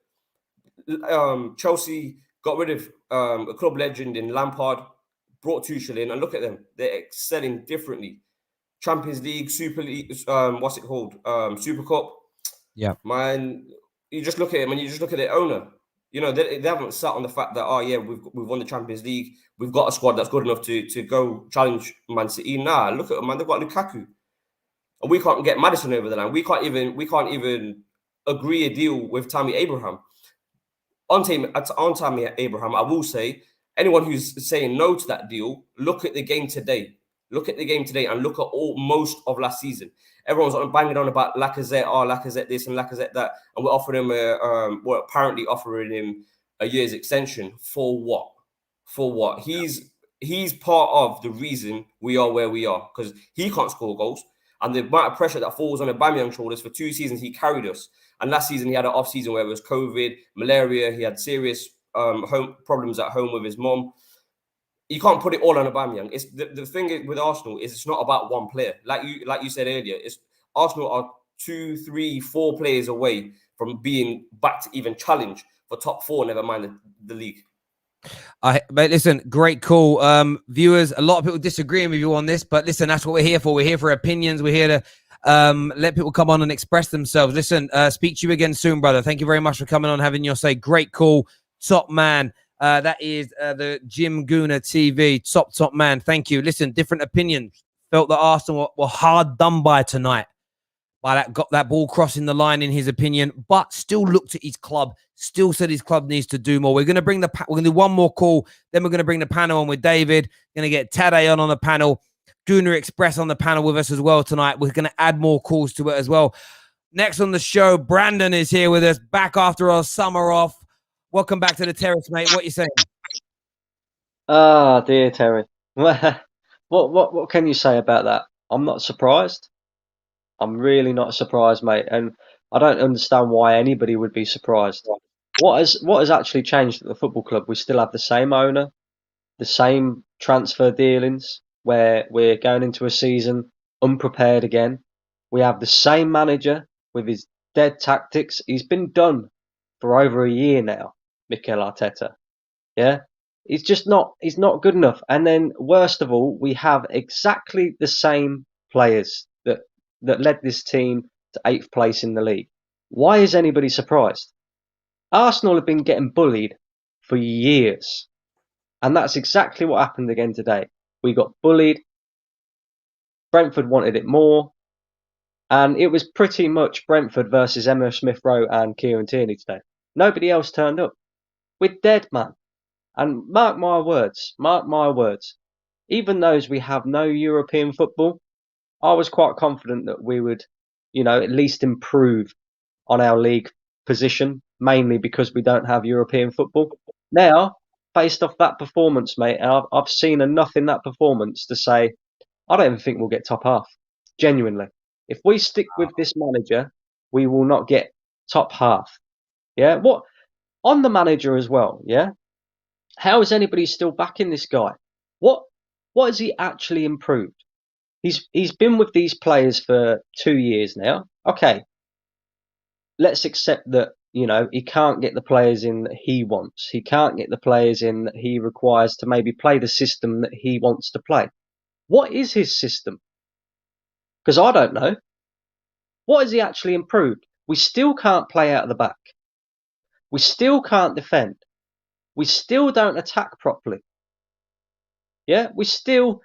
[SPEAKER 7] Chelsea got rid of a club legend in Lampard, brought Tuchel in, and look at them. They're excelling differently. Champions League, Super League, what's it called? Super Cup.
[SPEAKER 1] Yeah.
[SPEAKER 7] Man, you just look at him and you just look at their owner. They haven't sat on the fact that, we've won the Champions League. We've got a squad that's good enough to go challenge Man City. Nah, look at them, man. They've got Lukaku. And we can't get Maddison over the line. We can't even agree a deal with Tammy Abraham. On Tammy Abraham, I will say, anyone who's saying no to that deal, look at the game today. Look at the game today and look at most of last season. Everyone's banging on about Lacazette, Lacazette this and Lacazette that, and we're offering him we're apparently offering him a year's extension for what? For what? He's part of the reason we are where we are, because he can't score goals, and the amount of pressure that falls on Aubameyang's shoulders. For 2 seasons he carried us, and last season he had an off season where it was COVID, malaria. He had serious home problems at home with his mom. You can't put it all on Aubameyang. It's the thing with Arsenal is it's not about one player. Like you said earlier, it's Arsenal are 2, 3, 4 players away from being back to even challenge for top 4, never mind the league.
[SPEAKER 1] But listen, great call. Viewers, a lot of people disagreeing with you on this, but listen, that's what we're here for. We're here for opinions. We're here to let people come on and express themselves. Listen, speak to you again soon, brother. Thank you very much for coming on, having your say. Great call. Top man. That is the Jim Gooner TV. Top man. Thank you. Listen, different opinions. Felt that Arsenal were hard done by tonight. Got that ball crossing the line, in his opinion, but still looked at his club. Still said his club needs to do more. We're going to do one more call. Then we're going to bring the panel on with David. Going to get Tade on the panel. Gooner Express on the panel with us as well tonight. We're going to add more calls to it as well. Next on the show, Brandon is here with us, back after our summer off. Welcome back to the Terrace, mate. What are you saying?
[SPEAKER 8] Ah, dear Terry. What can you say about that? I'm not surprised. I'm really not surprised, mate, and I don't understand why anybody would be surprised. What has actually changed at the football club? We still have the same owner, the same transfer dealings, where we're going into a season unprepared again. We have the same manager with his dead tactics. He's been done for over a year now, Mikel Arteta. Yeah, he's not good enough. And then worst of all, we have exactly the same players that led this team to 8th place in the league. Why is anybody surprised? Arsenal have been getting bullied for years. And that's exactly what happened again today. We got bullied. Brentford wanted it more. And it was pretty much Brentford versus Emma Smith-Rowe and Kieran Tierney today. Nobody else turned up. We're dead, man. And mark my words, even though we have no European football, I was quite confident that we would, at least improve on our league position, mainly because we don't have European football. Now, based off that performance, mate, and I've seen enough in that performance to say, I don't even think we'll get top half. Genuinely. If we stick with this manager, we will not get top half. Yeah? What? On the manager as well, yeah? How is anybody still backing this guy? What What has he actually improved? He's been with these players for 2 years now. Okay, let's accept that, you know, he can't get the players in that he wants. He can't get the players in that he requires to maybe play the system that he wants to play. What is his system? Because I don't know. What has he actually improved? We still can't play out of the back. We still can't defend. We still don't attack properly. Yeah, we still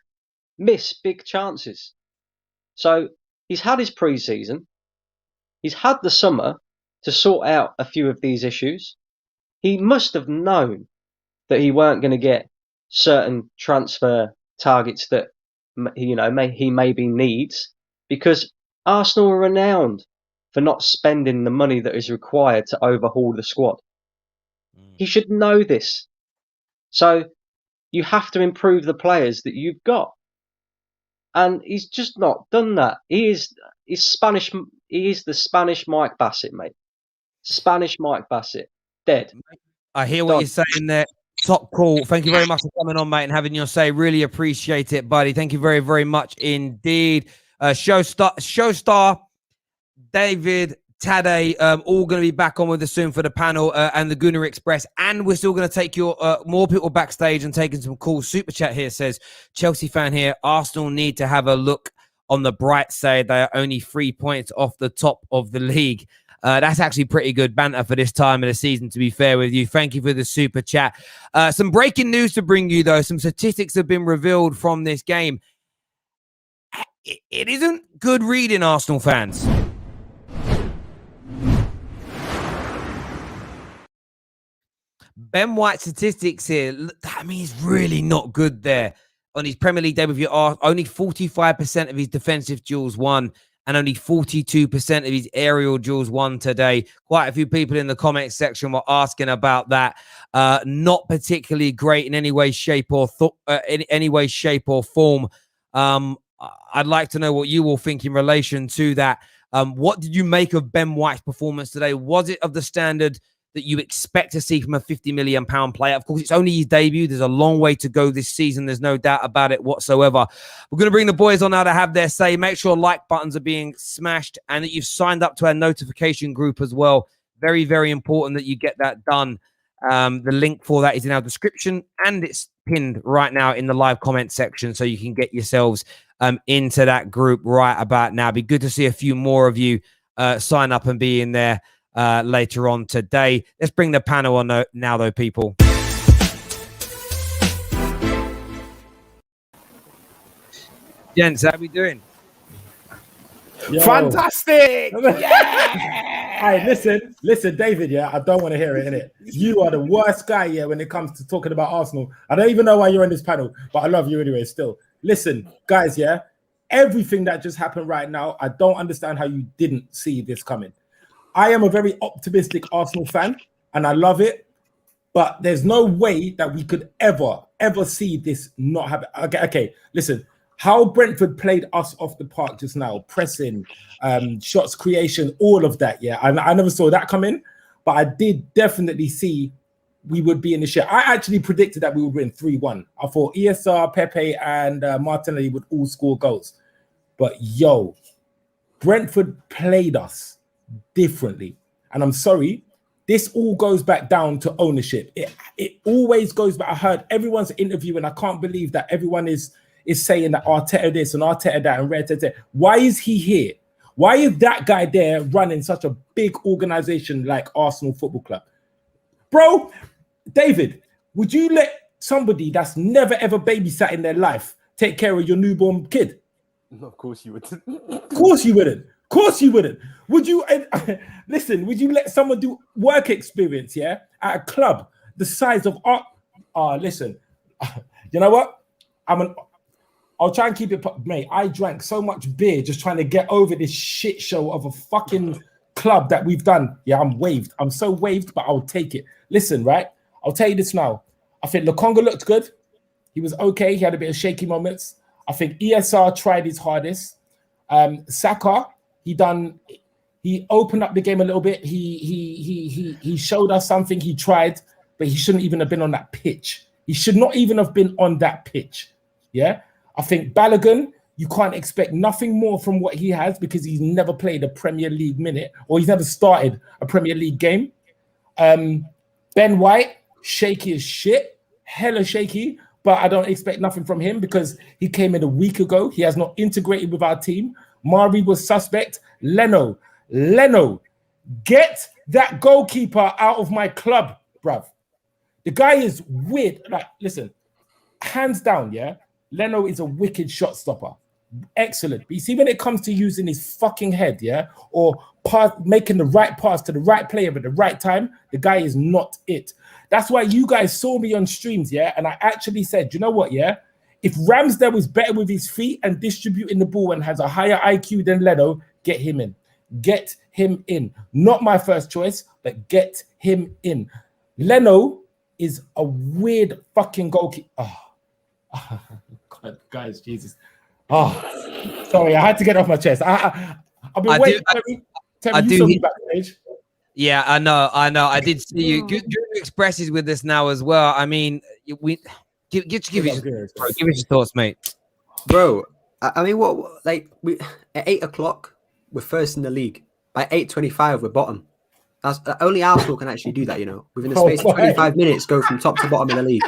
[SPEAKER 8] miss big chances. So he's had his pre-season. He's had the summer to sort out a few of these issues. He must have known that he weren't going to get certain transfer targets that, you know, he maybe needs, because Arsenal are renowned for not spending the money that is required to overhaul the squad. He should know this. So you have to improve the players that you've got. And he's just not done that. He is Spanish. He is the Spanish Mike Bassett, mate. Spanish Mike Bassett. Dead.
[SPEAKER 1] I hear what you're saying there. Top call. Thank you very much for coming on, mate, and having your say. Really appreciate it, buddy. Thank you very, very much indeed. Showstar, David, Tade, all going to be back on with us soon for the panel and the Gooner Express. And we're still going to take your more people backstage and taking some cool super chat here. Says Chelsea fan here. Arsenal need to have a look on the bright side. They are only 3 points off the top of the league. That's actually pretty good banter for this time of the season, to be fair with you. Thank you for the super chat. Some breaking news to bring you, though. Some statistics have been revealed from this game. It isn't good reading, Arsenal fans. Ben White's statistics here, I mean, he's really not good there. On his Premier League debut, only 45% of his defensive duels won and only 42% of his aerial duels won today. Quite a few people in the comment section were asking about that. Not particularly great in any way, shape, or form. I'd like to know what you all think in relation to that. What did you make of Ben White's performance today? Was it of the standard that you expect to see from a £50 million player? Of course, it's only his debut. There's a long way to go this season. There's no doubt about it whatsoever. We're going to bring the boys on now to have their say. Make sure like buttons are being smashed and that you've signed up to our notification group as well. Very, very important that you get that done. The link for that is in our description and it's pinned right now in the live comment section, so you can get yourselves into that group right about now. Be good to see a few more of you sign up and be in there later on today. Let's bring the panel on now, though, people. Gents, how we doing?
[SPEAKER 9] Yo.
[SPEAKER 4] Fantastic!
[SPEAKER 9] Hey, listen, David. Yeah, I don't want to hear it. Innit? You are the worst guy. Yeah, when it comes to talking about Arsenal. I don't even know why you're on this panel, but I love you anyway. Still, listen, guys. Yeah, everything that just happened right now, I don't understand how you didn't see this coming. I am a very optimistic Arsenal fan, and I love it. But there's no way that we could ever see this not happen. Okay. Listen, how Brentford played us off the park just now, pressing, shots creation, all of that. Yeah, I never saw that coming, but I did definitely see we would be in the shit. I actually predicted that we would win 3-1. I thought ESR, Pepe, and Martinelli would all score goals. But yo, Brentford played us differently, and I'm sorry, this all goes back down to ownership. It always goes back. I heard everyone's interview, and I can't believe that everyone is saying that Arteta this and Arteta that and Arteta. Why is he here? Why is that guy there running such a big organization like Arsenal Football Club? Bro, David, would you let somebody that's never ever babysat in their life take care of your newborn kid?
[SPEAKER 10] No, of course you wouldn't.
[SPEAKER 9] Of course you wouldn't. Of course you wouldn't. Would you listen? Would you let someone do work experience? Yeah, at a club the size of listen. You know what? I'll try and keep it, mate. I drank so much beer just trying to get over this shit show of a fucking club that we've done. Yeah, I'm waved. I'm so waved, but I'll take it. Listen, right? I'll tell you this now. I think Lokonga looked good. He was okay. He had a bit of shaky moments. I think ESR tried his hardest. Saka, he opened up the game a little bit. He showed us something. He tried, but he shouldn't even have been on that pitch. He should not even have been on that pitch. Yeah, I think Balogun, you can't expect nothing more from what he has because he's never played a Premier League minute or he's never started a Premier League game. Ben White, shaky as shit, hella shaky, but I don't expect nothing from him because he came in a week ago. He has not integrated with our team. Mari was suspect. Leno, get that goalkeeper out of my club, bruv. The guy is weird. Like, listen, hands down, yeah, Leno is a wicked shot stopper. Excellent. But you see, when it comes to using his fucking head, yeah, or making the right pass to the right player at the right time, the guy is not it. That's why you guys saw me on streams, yeah, and I actually said, you know what, yeah, if Ramsdale is better with his feet and distributing the ball and has a higher IQ than Leno, get him in. Get him in. Not my first choice, but get him in. Leno is a weird fucking goalkeeper. Oh, God, guys, Jesus. Oh, sorry, I had to get off my chest. I've been waiting. Terry, you saw me backstage.
[SPEAKER 1] Yeah, I know. I did see you. Good expresses with us now as well. I mean, give us your thoughts, mate.
[SPEAKER 10] Bro, I mean, what? Like, at 8 o'clock, we're first in the league. By 8:25, we're bottom. That's only Arsenal can actually do that. You know, within the space of 25 minutes, go from top to bottom in the league.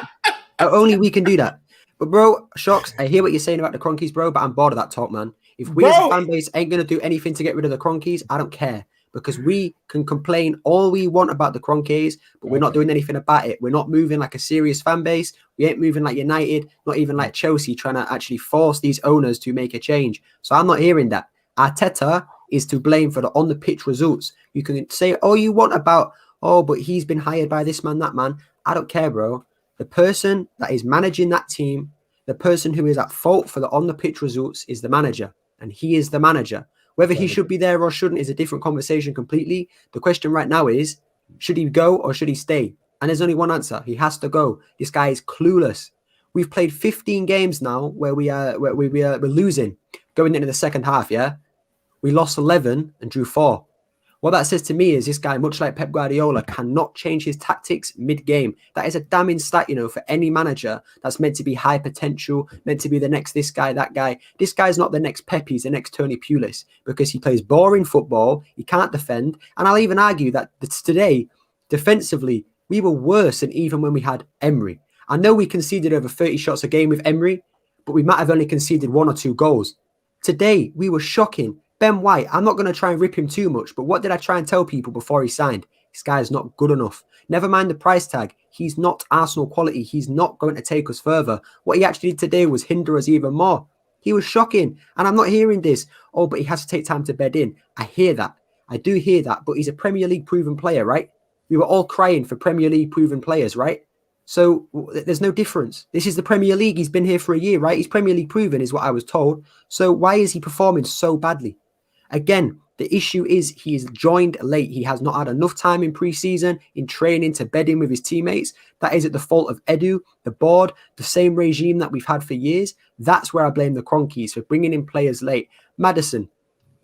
[SPEAKER 10] Only we can do that. But bro, Shocks, I hear what you're saying about the Cronkies, bro, but I'm bored of that talk, man. If we as a fan base ain't going to do anything to get rid of the Cronkies, I don't care. Because we can complain all we want about the Cronkies, but we're not doing anything about it. We're not moving like a serious fan base. We ain't moving like United, not even like Chelsea, trying to actually force these owners to make a change. So I'm not hearing that. Arteta is to blame for the on-the-pitch results. You can say all you want about, oh, but he's been hired by this man, that man. I don't care, bro. The person that is managing that team, the person who is at fault for the on-the-pitch results is the manager, and he is the manager. Whether he should be there or shouldn't is a different conversation completely. The question right now is, should he go or should he stay? And there's only one answer. He has to go. This guy is clueless. We've played 15 games now where we're losing going into the second half, yeah? We lost 11 and drew 4. What that says to me is this guy, much like Pep Guardiola, cannot change his tactics mid-game. That is a damning stat, you know, for any manager that's meant to be high potential, meant to be the next this guy, that guy. This guy's not the next Pep, he's the next Tony Pulis because he plays boring football, he can't defend. And I'll even argue that today, defensively, we were worse than even when we had Emery. I know we conceded over 30 shots a game with Emery, but we might have only conceded 1 or 2 goals. Today, we were shocking. Ben White, I'm not going to try and rip him too much, but what did I try and tell people before he signed? This guy is not good enough. Never mind the price tag. He's not Arsenal quality. He's not going to take us further. What he actually did today was hinder us even more. He was shocking. And I'm not hearing this, oh, but he has to take time to bed in. I hear that. I do hear that. But he's a Premier League proven player, right? We were all crying for Premier League proven players, right? So there's no difference. This is the Premier League. He's been here for a year, right? He's Premier League proven is what I was told. So why is he performing so badly? Again, the issue is he is joined late. He has not had enough time in pre-season, in training to bed in with his teammates. That is at the fault of Edu, the board, the same regime that we've had for years. That's where I blame the Cronkies for bringing in players late. Maddison,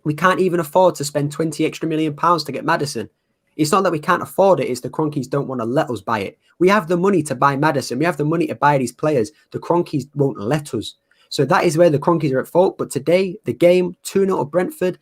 [SPEAKER 10] we can't even afford to spend 20 extra million pounds to get Maddison. It's not that we can't afford it, it's the Cronkies don't want to let us buy it. We have the money to buy Maddison. We have the money to buy these players. The Cronkies won't let us. So that is where the Cronkies are at fault. But today, the game, 2-0 to Brentford,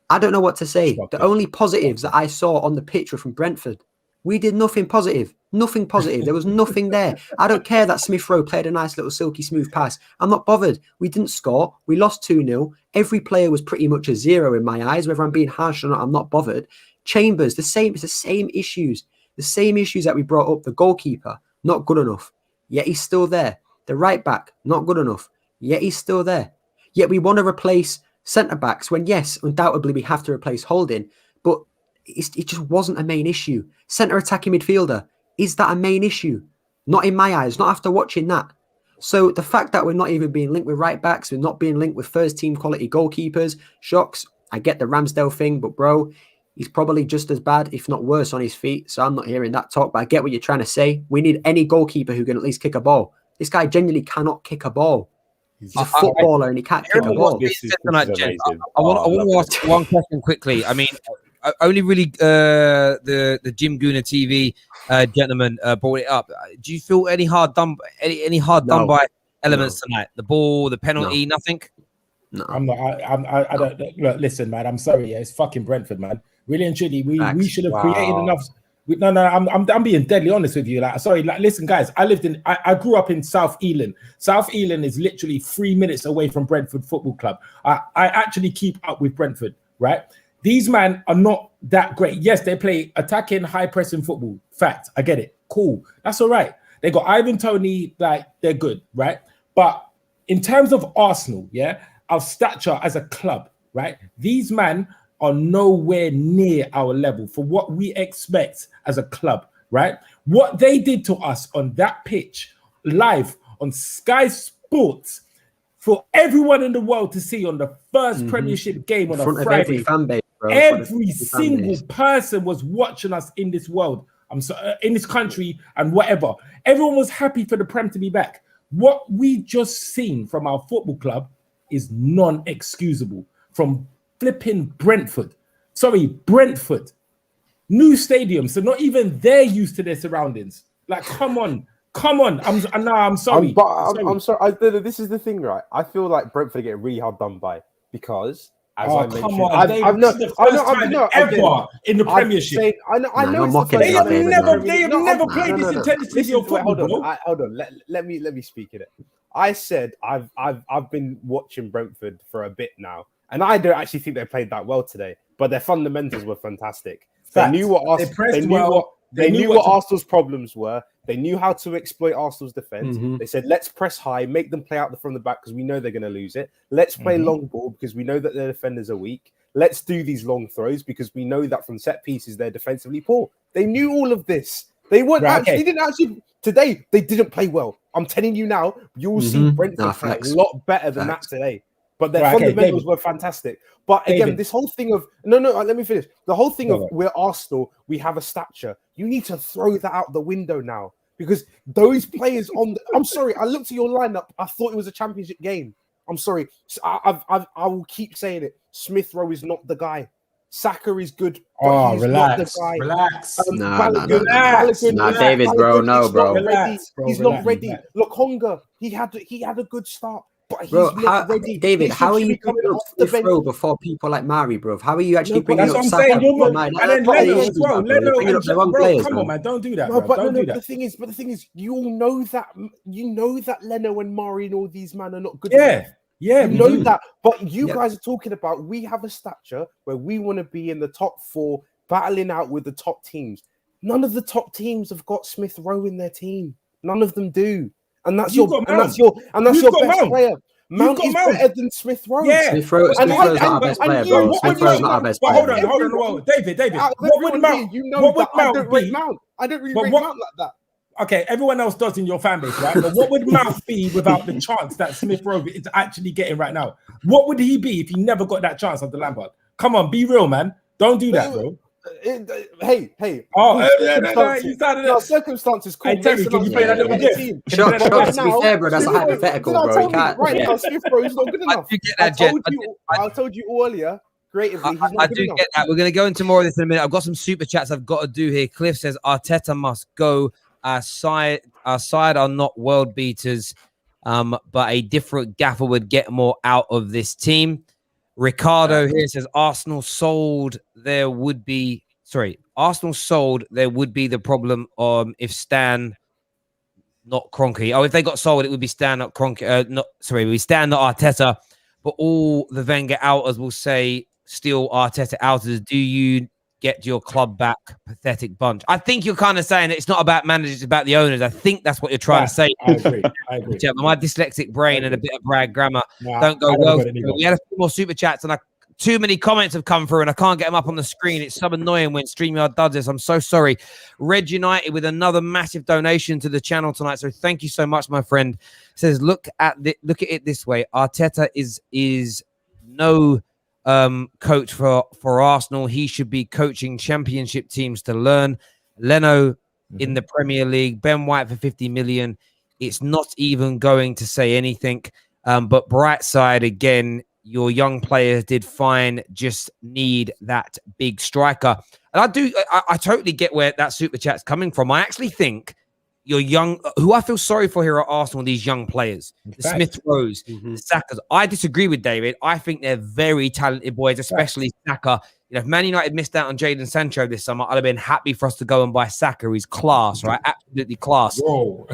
[SPEAKER 10] I don't know what to say. The only positives that I saw on the pitch were from Brentford. We did nothing positive. Nothing positive. There was nothing there. I don't care that Smith Rowe played a nice little silky smooth pass. I'm not bothered. We didn't score. We lost 2-0. Every player was pretty much a 0 in my eyes. Whether I'm being harsh or not, I'm not bothered. Chambers, the same. It's the same issues. The same issues that we brought up. The goalkeeper, not good enough. Yet he's still there. The right back, not good enough. Yet he's still there. Yet we want to replace centre-backs when, yes, undoubtedly we have to replace Holding, but it just wasn't a main issue. Centre attacking midfielder, is that a main issue? Not in my eyes, not after watching that. So the fact that we're not even being linked with right-backs, we're not being linked with first-team quality goalkeepers, Shocks. I get the Ramsdale thing, but bro, he's probably just as bad, if not worse, on his feet, so I'm not hearing that talk, but I get what you're trying to say. We need any goalkeeper who can at least kick a ball. This guy genuinely cannot kick a ball. He's a footballer and he can't kick a ball.
[SPEAKER 1] I want to ask one question quickly. I mean, only really the Jim Gooner TV gentleman brought it up. Do you feel any hard done by elements tonight? The ball, the penalty, nothing.
[SPEAKER 10] No.
[SPEAKER 9] I'm not. I don't look. Listen, man. I'm sorry. Yeah, it's fucking Brentford, man. Really and truly, we should have created enough. No. I'm being deadly honest with you. Like, sorry. Like, listen, guys. I grew up in South Ealing. South Ealing is literally 3 minutes away from Brentford Football Club. I actually keep up with Brentford. Right. These men are not that great. Yes, they play attacking, high pressing football. Fact. I get it. Cool. That's all right. They got Ivan Toney. Like, they're good. Right. But in terms of Arsenal, yeah. Our stature as a club, right? These men are nowhere near our level for what we expect as a club, right? What they did to us on that pitch, live on Sky Sports, for everyone in the world to see on the first Premiership game on a Friday.
[SPEAKER 10] Every fan base, bro.
[SPEAKER 9] Every single person was watching us in this world. In this country and whatever. Everyone was happy for the Prem to be back. What we just seen from our football club is non-excusable from flipping Brentford. Sorry, Brentford. New stadium, so not even they're used to their surroundings. Like, come on. I'm sorry.
[SPEAKER 11] I'm sorry. This is the thing, right? I feel like Brentford get really hard done by because, as I mentioned, I've
[SPEAKER 9] never in the Premiership.
[SPEAKER 11] I know.
[SPEAKER 9] They have never played this intensity of football.
[SPEAKER 11] Hold on. Let me speak in it. I said I've been watching Brentford for a bit now, and I don't actually think they played that well today. But their fundamentals were fantastic. They knew what Arsenal's problems were. They knew how to exploit Arsenal's defense. They said, let's press high, make them play out from the back because we know they're going to lose it. Let's play long ball because we know that their defenders are weak. Let's do these long throws because we know that from set pieces they're defensively poor. They knew all of this. They weren't they didn't actually today. They didn't play well. I'm telling you now. You'll see Brentford play a lot better than that today. But their fundamentals were fantastic. But again, this whole thing of let me finish. The whole thing of we're Arsenal, we have a stature. You need to throw that out the window now because those players I'm sorry. I looked at your lineup. I thought it was a championship game. I'm sorry. I will keep saying it. Smith Rowe is not the guy. Saka is good. But he's not the guy.
[SPEAKER 9] Relax.
[SPEAKER 10] Nah, David, bro. No, bro.
[SPEAKER 11] He's not ready. Lokonga, he had a good start. But he's
[SPEAKER 10] not ready. David, how are you picking up Smith Rowe before people like Mari, bro? How are you actually bringing up Saka?
[SPEAKER 9] And then Leno as well. Bro, come on, man, don't do that.
[SPEAKER 11] The thing is, you all know that Leno and Mari and all these men are not good.
[SPEAKER 9] Yeah,
[SPEAKER 11] you know that. But you guys are talking about we have a stature where we want to be in the top 4, battling out with the top teams. None of the top teams have got Smith Rowe in their team. None of them do. And that's your best player. Mount is better than Smith Rowe.
[SPEAKER 10] Yeah, Smith Rowe's not our best player, bro. Smith Rowe's not our best player.
[SPEAKER 9] Hold on. David. What would Mount be?
[SPEAKER 11] I don't really rate Mount like that.
[SPEAKER 9] Okay, everyone else does in your fan base, right? But what would Mount be without the chance that Smith Rowe is actually getting right now? What would he be if he never got that chance under Lampard? Come on, be real, man. Don't do that, bro.
[SPEAKER 11] Hey.
[SPEAKER 9] You started it.
[SPEAKER 11] Circumstances cool.
[SPEAKER 9] Hey, Terry, can you play that little gift?
[SPEAKER 10] Sure, to be fair, bro, that's a hypothetical, bro.
[SPEAKER 11] Right now, Smith Rowe is not good enough. I told you earlier. Creatively, he's not
[SPEAKER 1] I
[SPEAKER 11] good
[SPEAKER 1] do
[SPEAKER 11] enough.
[SPEAKER 1] get that. We're going to go into more of this in a minute. I've got some super chats I've got to do here. Cliff says Arteta must go. Our side are not world beaters, but a different gaffer would get more out of this team. Ricardo here says Arsenal sold. There would be the problem if Stan, not Kroenke. If they got sold, it would be Stan, not Kroenke. It would be Stan, not Arteta. But all the Wenger outers will say, still Arteta outers. Do you get your club back? Pathetic bunch. I think you're kind of saying that it's not about managers, it's about the owners. I think that's what you're trying to say.
[SPEAKER 9] I agree.
[SPEAKER 1] My dyslexic brain and a bit of brag grammar don't go well. We had a few more super chats and too many comments have come through and I can't get them up on the screen. It's so annoying when StreamYard does this. I'm so sorry. Red United with another massive donation to the channel tonight. So thank you so much, my friend. Says, look at it this way. Arteta is no coach for Arsenal. He should be coaching championship teams to learn. Leno in the Premier League, Ben White for 50 million. It's not even going to say anything. But bright side again, your young players did fine. Just need that big striker. And I totally get where that super chat's coming from. I actually think your young, who I feel sorry for here at Arsenal, these young players, the Smith Rowes, the Sakas. I disagree with David. I think they're very talented boys, especially Saka. You know, if Man United missed out on Jadon Sancho this summer, I'd have been happy for us to go and buy Saka. He's class, right? Absolutely class.
[SPEAKER 9] Whoa.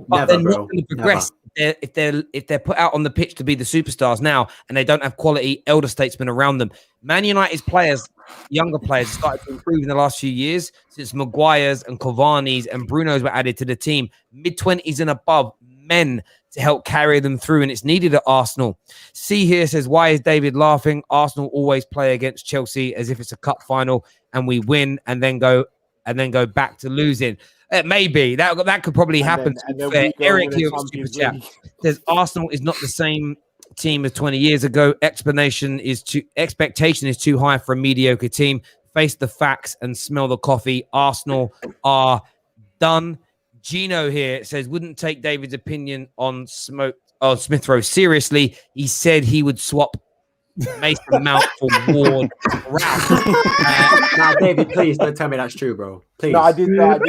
[SPEAKER 1] But they're not going to progress if they're put out on the pitch to be the superstars now, and they don't have quality elder statesmen around them. Man United's players, younger players, started to improve in the last few years since Maguire's and Cavani's and Bruno's were added to the team. Mid-20s and above men to help carry them through, and it's needed at Arsenal. C here says, why is David laughing? Arsenal always play against Chelsea as if it's a cup final and we win and then go back to losing. It may be that could probably happen. Eric here on Super Chat says Arsenal is not the same team as 20 years ago. Expectation is too high for a mediocre team. Face the facts and smell the coffee. Arsenal are done. Gino here says wouldn't take David's opinion on Smith Rowe seriously. He said he would swap Mason Mount for Ward.
[SPEAKER 10] Nah, David, please don't tell me that's true, bro. Please.
[SPEAKER 11] No, I did that.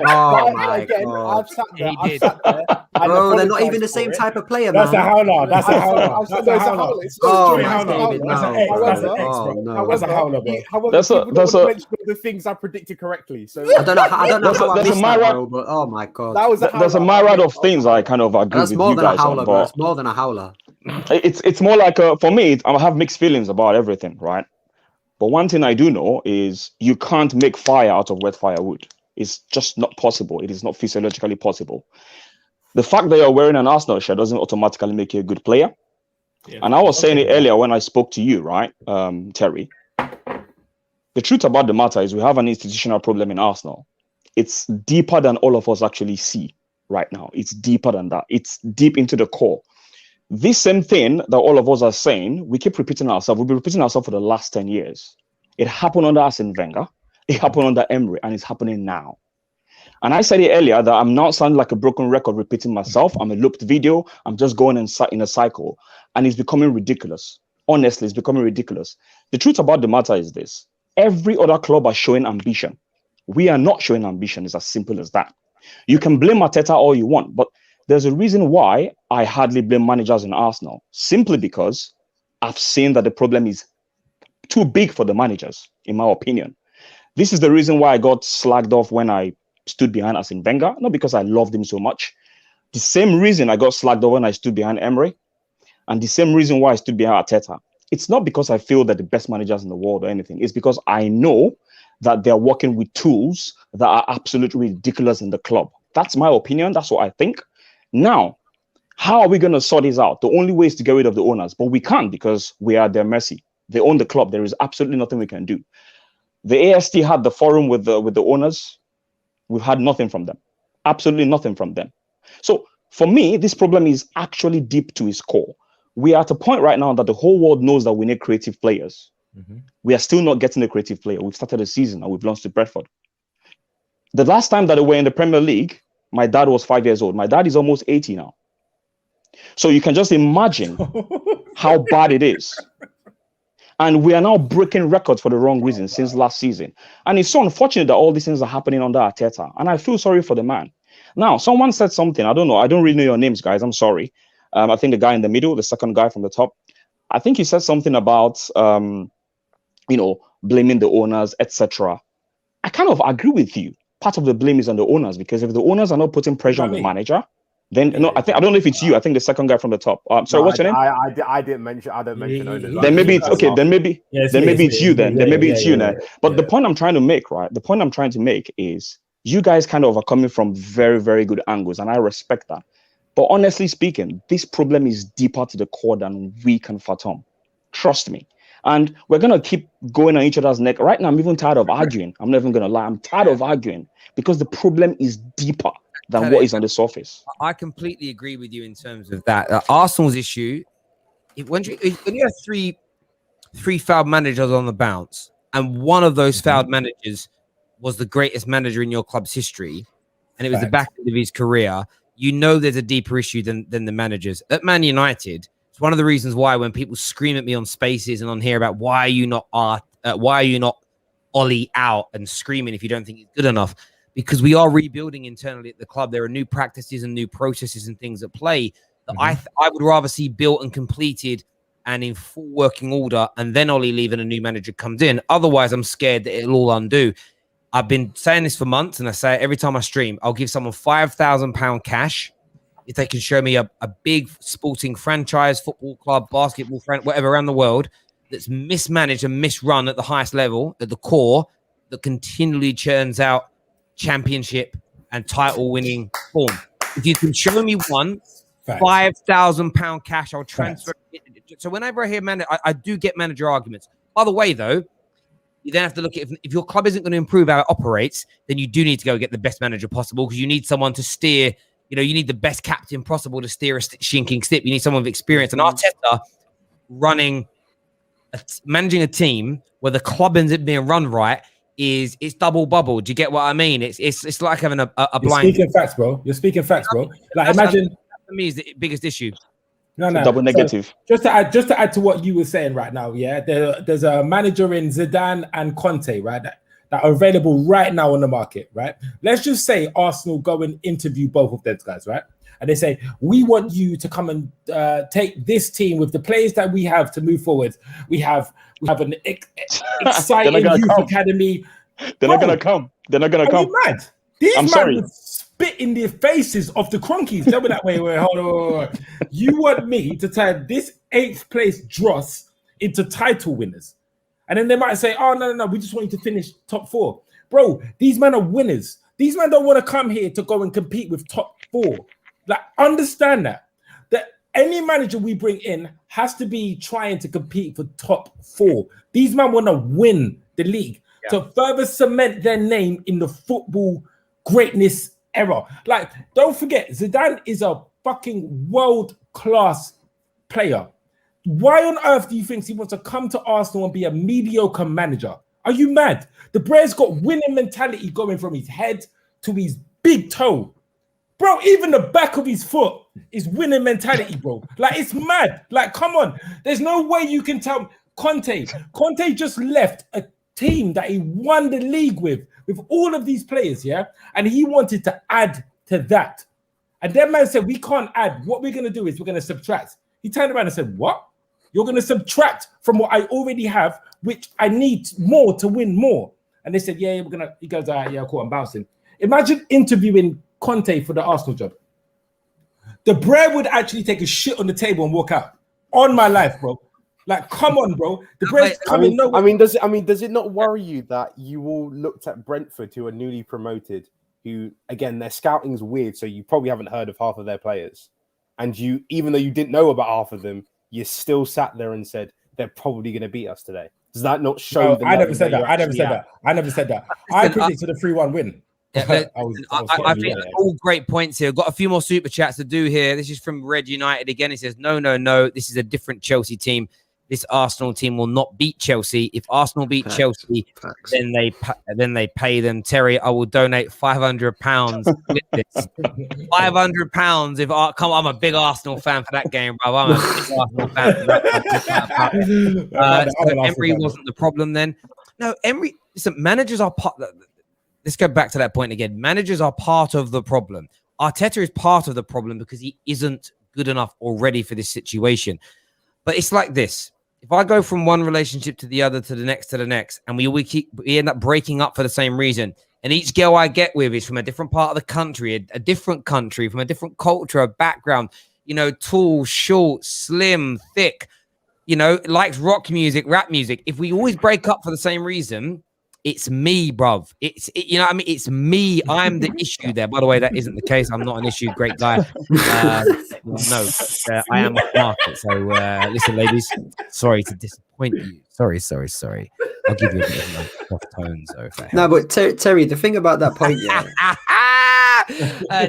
[SPEAKER 10] Oh my God.
[SPEAKER 11] I've sat there.
[SPEAKER 10] Bro, they're not even the same type of player,
[SPEAKER 9] That's
[SPEAKER 10] man.
[SPEAKER 9] a howler. That's a howler. That's a howler.
[SPEAKER 10] Oh,
[SPEAKER 9] That's
[SPEAKER 10] my David,
[SPEAKER 9] That's an
[SPEAKER 10] no.
[SPEAKER 9] X. That's an X,
[SPEAKER 10] Oh,
[SPEAKER 9] bro.
[SPEAKER 10] no.
[SPEAKER 9] That's a howler, bro.
[SPEAKER 11] However,
[SPEAKER 5] That's a-
[SPEAKER 11] people
[SPEAKER 5] that's
[SPEAKER 11] don't
[SPEAKER 5] a-
[SPEAKER 11] mention the things I predicted correctly. So
[SPEAKER 10] I don't know how I
[SPEAKER 5] That's a
[SPEAKER 10] missed that,
[SPEAKER 5] Myra-
[SPEAKER 10] bro, but oh my God.
[SPEAKER 11] that was a
[SPEAKER 5] There's a
[SPEAKER 11] howler.
[SPEAKER 5] myriad of things I kind of agree
[SPEAKER 10] That's
[SPEAKER 5] with
[SPEAKER 10] more
[SPEAKER 5] you
[SPEAKER 10] than a
[SPEAKER 5] guys on,
[SPEAKER 10] howler, bro.
[SPEAKER 5] but
[SPEAKER 10] It's more than a howler.
[SPEAKER 5] it's more like for me, I have mixed feelings about everything, right? But one thing I do know is you can't make fire out of wet firewood. It's just not possible. It is not physiologically possible. The fact that you're wearing an Arsenal shirt doesn't automatically make you a good player.
[SPEAKER 9] Yeah.
[SPEAKER 5] And I was saying it earlier when I spoke to you, right, Terry? The truth about the matter is we have an institutional problem in Arsenal. It's deeper than all of us actually see right now. It's deeper than that. It's deep into the core. This same thing that all of us are saying, we keep repeating ourselves. We've been repeating ourselves for the last 10 years. It happened under Arsene Wenger. It happened under Emery, and it's happening now. And I said it earlier that I'm not sounding like a broken record repeating myself. I'm a looped video. I'm just going in a cycle. And it's becoming ridiculous. Honestly, it's becoming ridiculous. The truth about the matter is this. Every other club are showing ambition. We are not showing ambition. It's as simple as that. You can blame Arteta all you want, but there's a reason why I hardly blame managers in Arsenal. Simply because I've seen that the problem is too big for the managers, in my opinion. This is the reason why I got slagged off when I stood behind Arsene Wenger, not because I loved him so much. The same reason I got slagged off when I stood behind Emery, and the same reason why I stood behind Arteta. It's not because I feel they're the best managers in the world or anything. It's because I know that they're working with tools that are absolutely ridiculous in the club. That's my opinion. That's what I think. Now, how are we going to sort this out? The only way is to get rid of the owners, but we can't because we are at their mercy. They own the club. There is absolutely nothing we can do. The AST had the forum with the owners. We've had nothing from them. Absolutely nothing from them. So for me, this problem is actually deep to its core. We are at a point right now that the whole world knows that we need creative players. Mm-hmm. We are still not getting a creative player. We've started the season and we've lost to Brentford. The last time that they were in the Premier League, my dad was 5 years old. My dad is almost 80 now. So you can just imagine how bad it is. And we are now breaking records for the wrong reason since last season. And it's so unfortunate that all these things are happening under Arteta. And I feel sorry for the man. Now, someone said something. I don't know. I don't really know your names, guys. I'm sorry. I think the guy in the middle, the second guy from the top, I think he said something about, blaming the owners, etc. I kind of agree with you. Part of the blame is on the owners, because if the owners are not putting pressure on the manager, then I don't know if it's you. I think the second guy from the top. Sorry, what's your name?
[SPEAKER 11] I didn't mention. I don't mention owners.
[SPEAKER 5] Then maybe it's okay. Then maybe it's you. Then maybe it's you now. But the point I'm trying to make, right? The point I'm trying to make is you guys kind of are coming from very, very good angles, and I respect that. But honestly speaking, this problem is deeper to the core than we can fathom. Trust me. And we're going to keep going on each other's neck. Right now, I'm even tired of arguing. I'm not even going to lie. I'm tired of arguing because the problem is deeper than what is on the surface.
[SPEAKER 1] I completely agree with you in terms of that. Arsenal's issue, when you have three fouled managers on the bounce, and one of those fouled managers was the greatest manager in your club's history, and it was the back end of his career, you know there's a deeper issue than the managers. At Man United, it's one of the reasons why when people scream at me on Spaces and on here about why are you not Ollie out and screaming if you don't think he's good enough, because we are rebuilding internally at the club. There are new practices and new processes and things at play that I would rather see built and completed and in full working order, and then Ollie leave and a new manager comes in. Otherwise, I'm scared that it'll all undo. I've been saying this for months, and I say it every time I stream. I'll give someone £5,000 cash if they can show me a big sporting franchise, football club, basketball friend, whatever around the world that's mismanaged and misrun at the highest level, at the core, that continually churns out championship and title winning form. If you can show me one, £5,000 cash, I'll transfer it. So whenever I hear I do get manager arguments. By the way, though, you then have to look at if your club isn't going to improve how it operates, then you do need to go get the best manager possible, because you need someone to steer. You need the best captain possible to steer a sinking ship. You need someone with experience. And Arteta managing a team where the club isn't being run right it's double bubble. Do you get what I mean? It's like having a blind.
[SPEAKER 9] You're speaking facts, bro. You're speaking facts, bro. Like imagine.
[SPEAKER 1] For me, is the biggest issue.
[SPEAKER 5] No. Double negative.
[SPEAKER 9] So, just to add to what you were saying right now, yeah, there's a manager in Zidane and Conte, right, that are available right now on the market, right? Let's just say Arsenal go and interview both of those guys, right? And they say, we want you to come and take this team with the players that we have to move forward. We have an exciting youth academy.
[SPEAKER 5] They're not gonna come. They're not gonna come.
[SPEAKER 9] You mad? These men would spit in the faces of the cronkies. Tell me that way. Hold on. You want me to turn this 8th place dross into title winners? And then they might say, oh, no, we just want you to finish top 4. Bro, these men are winners. These men don't want to come here to go and compete with top 4. Like, understand that any manager we bring in has to be trying to compete for top 4. These men want to win the league to further cement their name in the football greatness era. Like, don't forget, Zidane is a fucking world-class player. Why on earth do you think he wants to come to Arsenal and be a mediocre manager? Are you mad? The Bray's got winning mentality going from his head to his big toe. Bro, even the back of his foot is winning mentality, bro. Like, it's mad. Like, come on. There's no way you can tell Conte just left a team that he won the league with all of these players, yeah? And he wanted to add to that. And that man said, we can't add. What we're going to do is we're going to subtract. He turned around and said, what? You're going to subtract from what I already have, which I need more to win more. And they said, yeah, we're going to. He goes, yeah, cool, I'm bouncing. Imagine interviewing Conte for the Arsenal job. The Bray would actually take a shit on the table and walk out. On my life, bro. Like, come on, bro. The Bray's coming nowhere.
[SPEAKER 11] Does it not worry you that you all looked at Brentford, who are newly promoted, who, again, their scouting is weird, so you probably haven't heard of half of their players. And you, even though you didn't know about half of them, you still sat there and said, they're probably going to beat us today. Does that not show?
[SPEAKER 9] I never said that. I never said that. I predicted a 3-1 win.
[SPEAKER 1] Yeah, I think all great points here. I've got a few more super chats to do here. This is from Red United again. He says, no. This is a different Chelsea team. This Arsenal team will not beat Chelsea. If Arsenal beat Chelsea, then they pay them. Terry, I will donate £500. £500 if I'm a big Arsenal fan for that game, bro. I'm a big Arsenal fan for that. So Emery wasn't the problem then. No, Emery. Listen, managers are part. Let's go back to that point again. Managers are part of the problem. Arteta is part of the problem because he isn't good enough or ready for this situation. But it's like this. If I go from one relationship to the other, to the next, and we end up breaking up for the same reason, and each girl I get with is from a different part of the country, a different country, from a different culture, a background, tall, short, slim, thick, likes rock music, rap music. If we always break up for the same reason, it's me, bruv. It's me. I'm the issue there. By the way, that isn't the case. I'm not an issue. Great guy. I am off market. So listen, ladies. Sorry to disappoint you. Sorry. I'll give you a bit of soft tones.
[SPEAKER 10] No, but Terry, the thing about that point,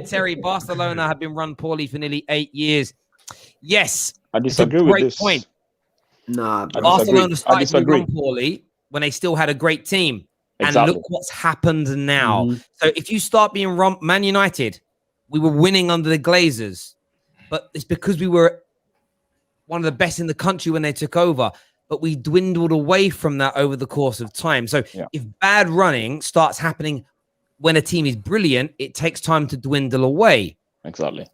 [SPEAKER 1] Terry, Barcelona have been run poorly for nearly 8 years. Yes,
[SPEAKER 5] I disagree with this.
[SPEAKER 1] Great point.
[SPEAKER 10] Nah,
[SPEAKER 1] Barcelona started to be run poorly when they still had a great team. Exactly. And look what's happened now. So if you start being run, Man United, we were winning under the Glazers, but it's because we were one of the best in the country when they took over, but we dwindled away from that over the course of time. So if bad running starts happening when a team is brilliant, it takes time to dwindle away.
[SPEAKER 5] Exactly.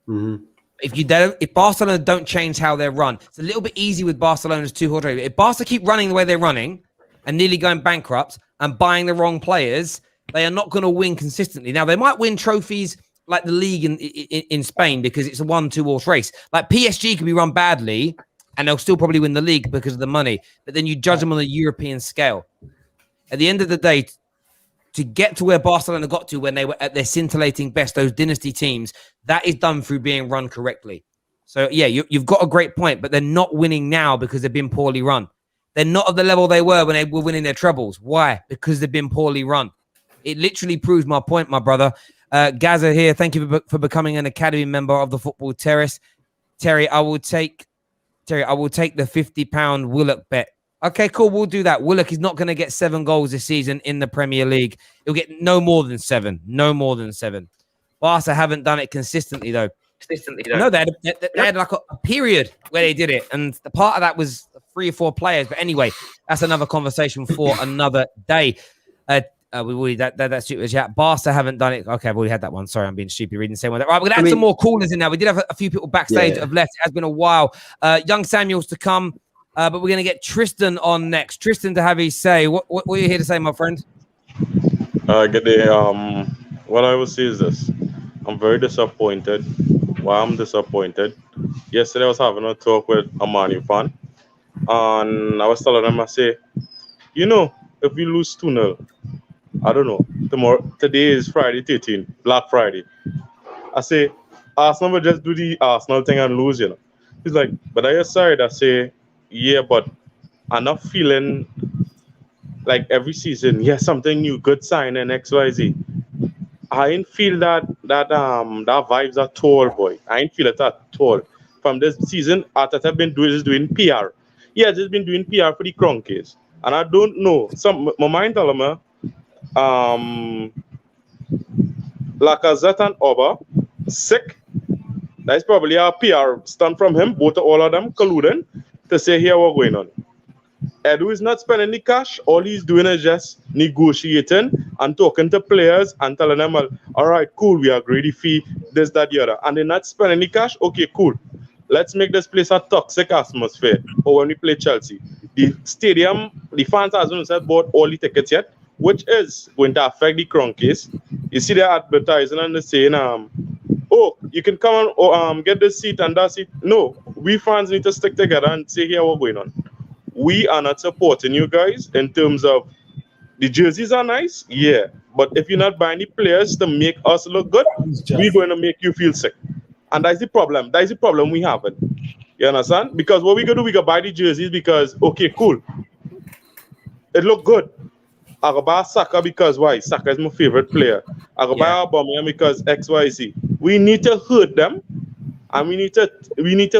[SPEAKER 10] Mm-hmm.
[SPEAKER 1] If Barcelona don't change how they're run, it's a little bit easy with Barcelona's two-horse race. If Barca keep running the way they're running and nearly going bankrupt and buying the wrong players, they are not going to win consistently. Now, they might win trophies like the league in Spain because it's a 1-2 horse race. Like PSG can be run badly and they'll still probably win the league because of the money. But then you judge them on a European scale. At the end of the day, to get to where Barcelona got to when they were at their scintillating best, those dynasty teams, that is done through being run correctly. So, yeah, you've got a great point, but they're not winning now because they've been poorly run. They're not at the level they were when they were winning their trebles. Why? Because they've been poorly run. It literally proves my point, my brother. Gaza here, thank you for becoming an Academy member of the Football Terrace. Terry, I will take the £50 Willock bet. Okay, cool. We'll do that. Willock is not going to get 7 goals this season in the Premier League. He'll get no more than 7. No more than 7. Barca haven't done it consistently, though. No, they had like a period where they did it. And the part of that was 3 or 4 players. But anyway, that's another conversation for another day. We've already that's super chat. Barca haven't done it. Okay, I've already had that one. Sorry, I'm being stupid reading the same one. Right, we're gonna add some more callers in now. We did have a few people backstage that have left. It has been a while. Young Samuel's to come, but we're gonna get Tristan on next. Tristan to have his say. What are you here to say, my friend?
[SPEAKER 12] Good day. What I will say is this: I'm very disappointed. Why I'm disappointed? Yesterday I was having a talk with a Man U fan, and I was telling them, I say, if we lose 2-0. I don't know. Today is Friday 13, Black Friday. I say, Arsenal will just do the Arsenal thing and lose, He's like, but are you sorry? I say, yeah, but I'm not feeling like every season, something new, good sign and XYZ. I ain't feel that vibes at all, boy. I ain't feel it at all. From this season, Arteta doing PR. Yeah, just been doing PR for the Cronkies. And I don't know. My mind tell me, Lacazette and Oba sick. That's probably a PR stunt from him. Both all of them colluding to say here what's going on. Edu is not spending the cash. All he's doing is just negotiating and talking to players and telling them, all right, cool, we agree the fee, this, that, the other. And they're not spending the cash. Okay, cool. Let's make this place a toxic atmosphere. Or when we play Chelsea, the stadium, the fans hasn't bought all the tickets yet, which is going to affect the Cronkies. You see they're advertising and they're saying, oh, you can come and get this seat and that seat. No, we fans need to stick together and say here what's going on. We are not supporting you guys in terms of the jerseys are nice, yeah, but if you're not buying the players to make us look good, we're going to make you feel sick. And that's the problem. That's the problem we have. You understand? Because what we gonna do, we gonna buy the jerseys because, okay, cool. It look good. I go buy Saka because why? Saka is my favorite player. I go buy Aubameyang because XYZ. We need to hurt them. And we need to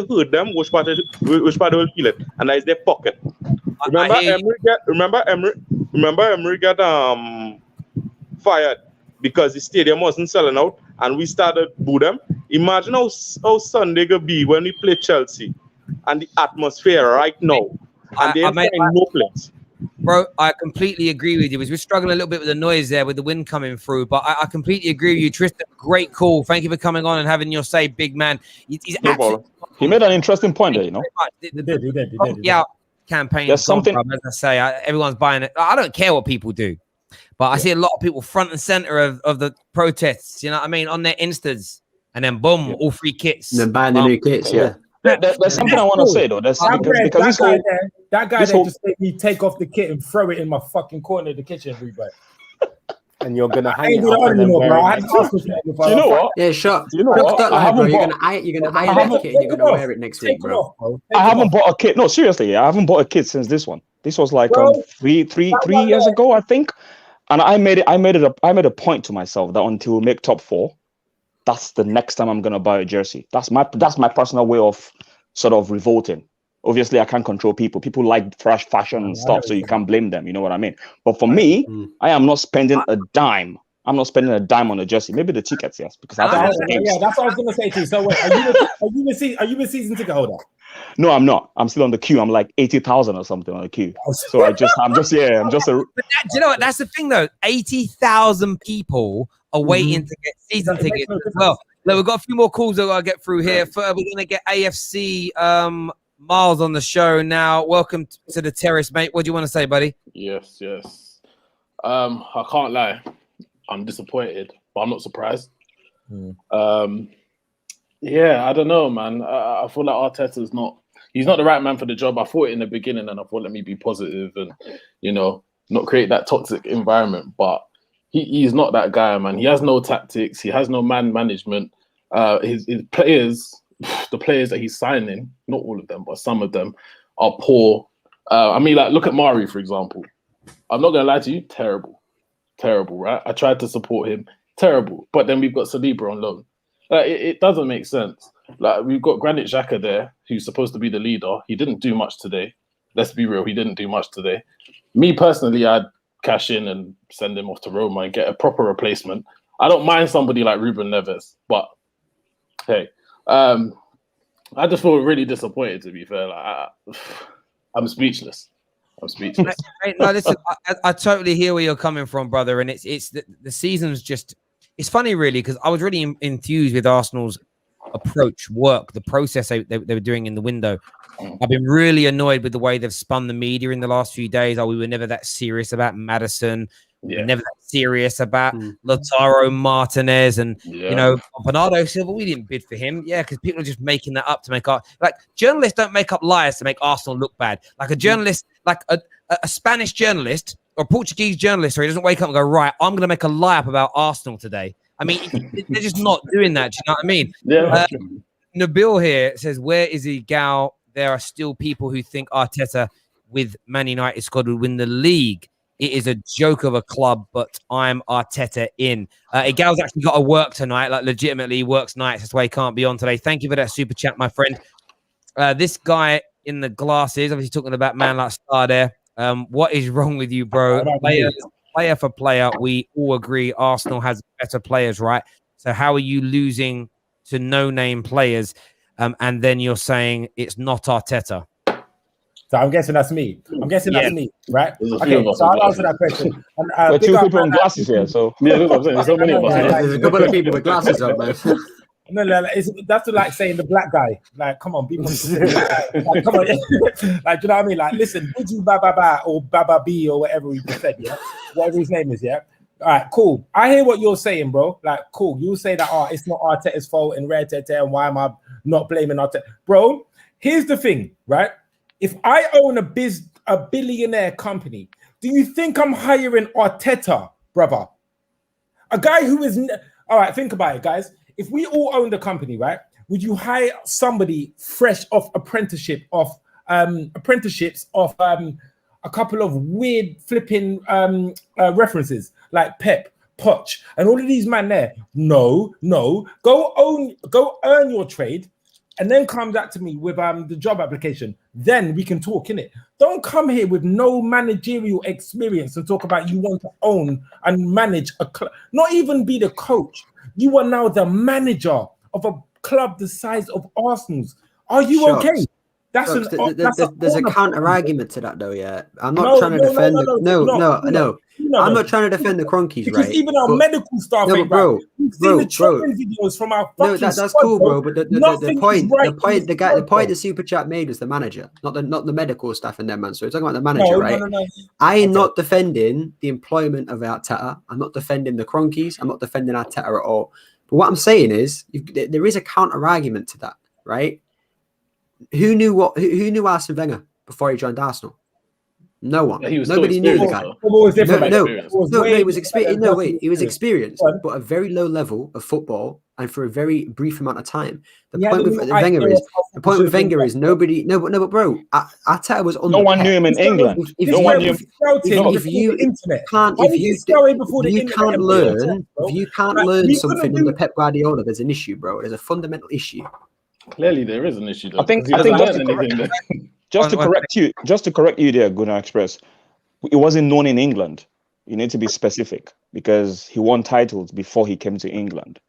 [SPEAKER 12] hurt them, which part will feel it. And that is their pocket. Remember Emery got fired because the stadium wasn't selling out and we started boo them. Imagine how Sunday gonna be when we play Chelsea and the atmosphere right now. And they ain't find no place.
[SPEAKER 1] Bro, I completely agree with you. We're struggling a little bit with the noise there with the wind coming through, but I completely agree with you. Tristan, great call. Thank you for coming on and having your say, big man.
[SPEAKER 5] He made an interesting point there,
[SPEAKER 9] He did.
[SPEAKER 1] Yeah, campaign.
[SPEAKER 5] There's something.
[SPEAKER 1] As I say, everyone's buying it. I don't care what people do, but I see a lot of people front and center of the protests. You know what I mean? On their Instas, and then boom, all free kits.
[SPEAKER 10] And then buying the new kits. Yeah.
[SPEAKER 5] There's something I want to say though.
[SPEAKER 9] That guy just made me take off the kit and throw it in my fucking corner of the kitchen, everybody.
[SPEAKER 11] And you're gonna hang
[SPEAKER 9] it up on anymore, bro.
[SPEAKER 5] You know what?
[SPEAKER 10] Yeah, shut.
[SPEAKER 5] You know what?
[SPEAKER 10] You're gonna iron that kit and you're gonna wear it next week, bro.
[SPEAKER 5] I haven't bought a kit. No, seriously, I haven't bought a kit since this one. This was like 3 years ago, I think. And I made a point to myself that until we make top 4, that's the next time I'm gonna buy a jersey. That's my personal way of sort of revolting. Obviously, I can't control people. People like fresh fashion and stuff, so you can't blame them. You know what I mean? But for me, I am not spending a dime. I'm not spending a dime on a jersey. Maybe the tickets, yes, because
[SPEAKER 9] that's what I was gonna say too. So, wait, are you a season ticket holder?
[SPEAKER 5] No, I'm not. I'm still on the queue. I'm like 80,000 or something on the queue. So I'm just a.
[SPEAKER 1] But do you know what? That's the thing, though. 80,000 people are waiting to get season tickets as well. Look, we've got a few more calls that I'll get through here. We're going to get AFC Miles on the show now. Welcome to the Terrace, mate. What do you want to say, buddy?
[SPEAKER 13] Yes. I can't lie. I'm disappointed, but I'm not surprised. Yeah, I don't know, man. I feel like Arteta's he's not the right man for the job. I thought it in the beginning, and I thought, let me be positive and, not create that toxic environment. But he's not that guy, man. He has no tactics. He has no man management. His players, the players that he's signing, not all of them, but some of them are poor. I mean, like, look at Mari, for example. I'm not going to lie to you, terrible, right? I tried to support him, terrible. But then we've got Saliba on loan. It doesn't make sense. Like, we've got Granit Xhaka there, who's supposed to be the leader. He didn't do much today. Let's be real, he didn't do much today. Me personally, I'd cash in and send him off to Roma and get a proper replacement. I don't mind somebody like Ruben Neves, but hey, I just feel really disappointed, to be fair. Like, I'm speechless.
[SPEAKER 1] No, listen, I totally hear where you're coming from, brother. And it's the season's just, it's funny, really, because I was really enthused with Arsenal's approach, the process they were doing in the window. I've been really annoyed with the way they've spun the media in the last few days. We were never that serious about Maddison. We were never that serious about Lautaro Martinez and, Bernardo Silva. We didn't bid for him. Yeah, because people are just making that up to make art. Like, journalists don't make up lies to make Arsenal look bad. Like a journalist, like a Spanish journalist or Portuguese journalist, he doesn't wake up and go, right, I'm going to make a lie up about Arsenal today. I mean, they're just not doing that. Do you know what I mean?
[SPEAKER 13] Yeah.
[SPEAKER 1] Nabil here says, where is he, Gal? There are still people who think Arteta with Man United squad will win the league. It is a joke of a club, but I'm Arteta in. Gal's actually got to work tonight, like legitimately he works nights. That's why he can't be on today. Thank you for that super chat, my friend. This guy in the glasses, obviously talking about man like Star there. What is wrong with you, bro? Player for player, we all agree Arsenal has better players, right? So how are you losing to no-name players? And then you're saying it's not Arteta.
[SPEAKER 9] So I'm guessing that's me. That's me, right? Okay, so I'll answer that question.
[SPEAKER 5] We're two people in glasses here, so
[SPEAKER 13] yeah, that's what I'm saying. There's so many of us.
[SPEAKER 10] There's a couple of people with glasses on, man.
[SPEAKER 9] No, that's like saying the black guy. Like, come on, people. Like, come on, like, do you know what I mean? Like, listen, Biju Baba or Baba B or whatever he just said, yeah, whatever his name is, yeah. All right, cool. I hear what you're saying, bro. Like, cool. You say that, it's not Arteta's fault and Arteta, and why am I not blaming Arteta, bro? Here's the thing, right? If I own a billionaire company, do you think I'm hiring Arteta, brother? A guy who is all right. Think about it, guys. If we all owned a company, right? Would you hire somebody fresh off apprenticeships of a couple of weird flipping references like Pep, Poch, and all of these man there? No. Go earn your trade, and then come back to me with the job application. Then we can talk, innit? Don't come here with no managerial experience and talk about you want to own and manage a club. Not even be the coach. You are now the manager of a club the size of Arsenal's. Are you okay?
[SPEAKER 10] There's a counter argument to that, though. Yeah, I'm not trying to defend. No. I'm not trying to defend the Cronkies,
[SPEAKER 9] because
[SPEAKER 10] right?
[SPEAKER 9] even our medical staff,
[SPEAKER 10] bro,
[SPEAKER 9] we've seen the training videos from our fucking
[SPEAKER 10] that's cool, bro. But the point the super chat made was the manager, not the medical staff and them, man. So we're talking about the manager, right?
[SPEAKER 9] No.
[SPEAKER 10] I am not defending the employment of Arteta. I'm not defending the Cronkies. I'm not defending Arteta at all. But what I'm saying is, there is a counter argument to that, right? Who knew Arsene Wenger before he joined Arsenal? No one.
[SPEAKER 13] Yeah,
[SPEAKER 10] Nobody knew the guy. He was experienced. He was experienced, but a very low level of football and for a very brief amount of time. The point with Wenger is nobody. No, but bro, Arteta was on.
[SPEAKER 5] No one knew him in England.
[SPEAKER 10] If you can't learn something under Pep Guardiola, there's an issue, bro. There's a fundamental issue.
[SPEAKER 13] Clearly, there is an issue. Though,
[SPEAKER 5] I think just to correct you there, Gunnar Express, it wasn't known in England. You need to be specific because he won titles before he came to England,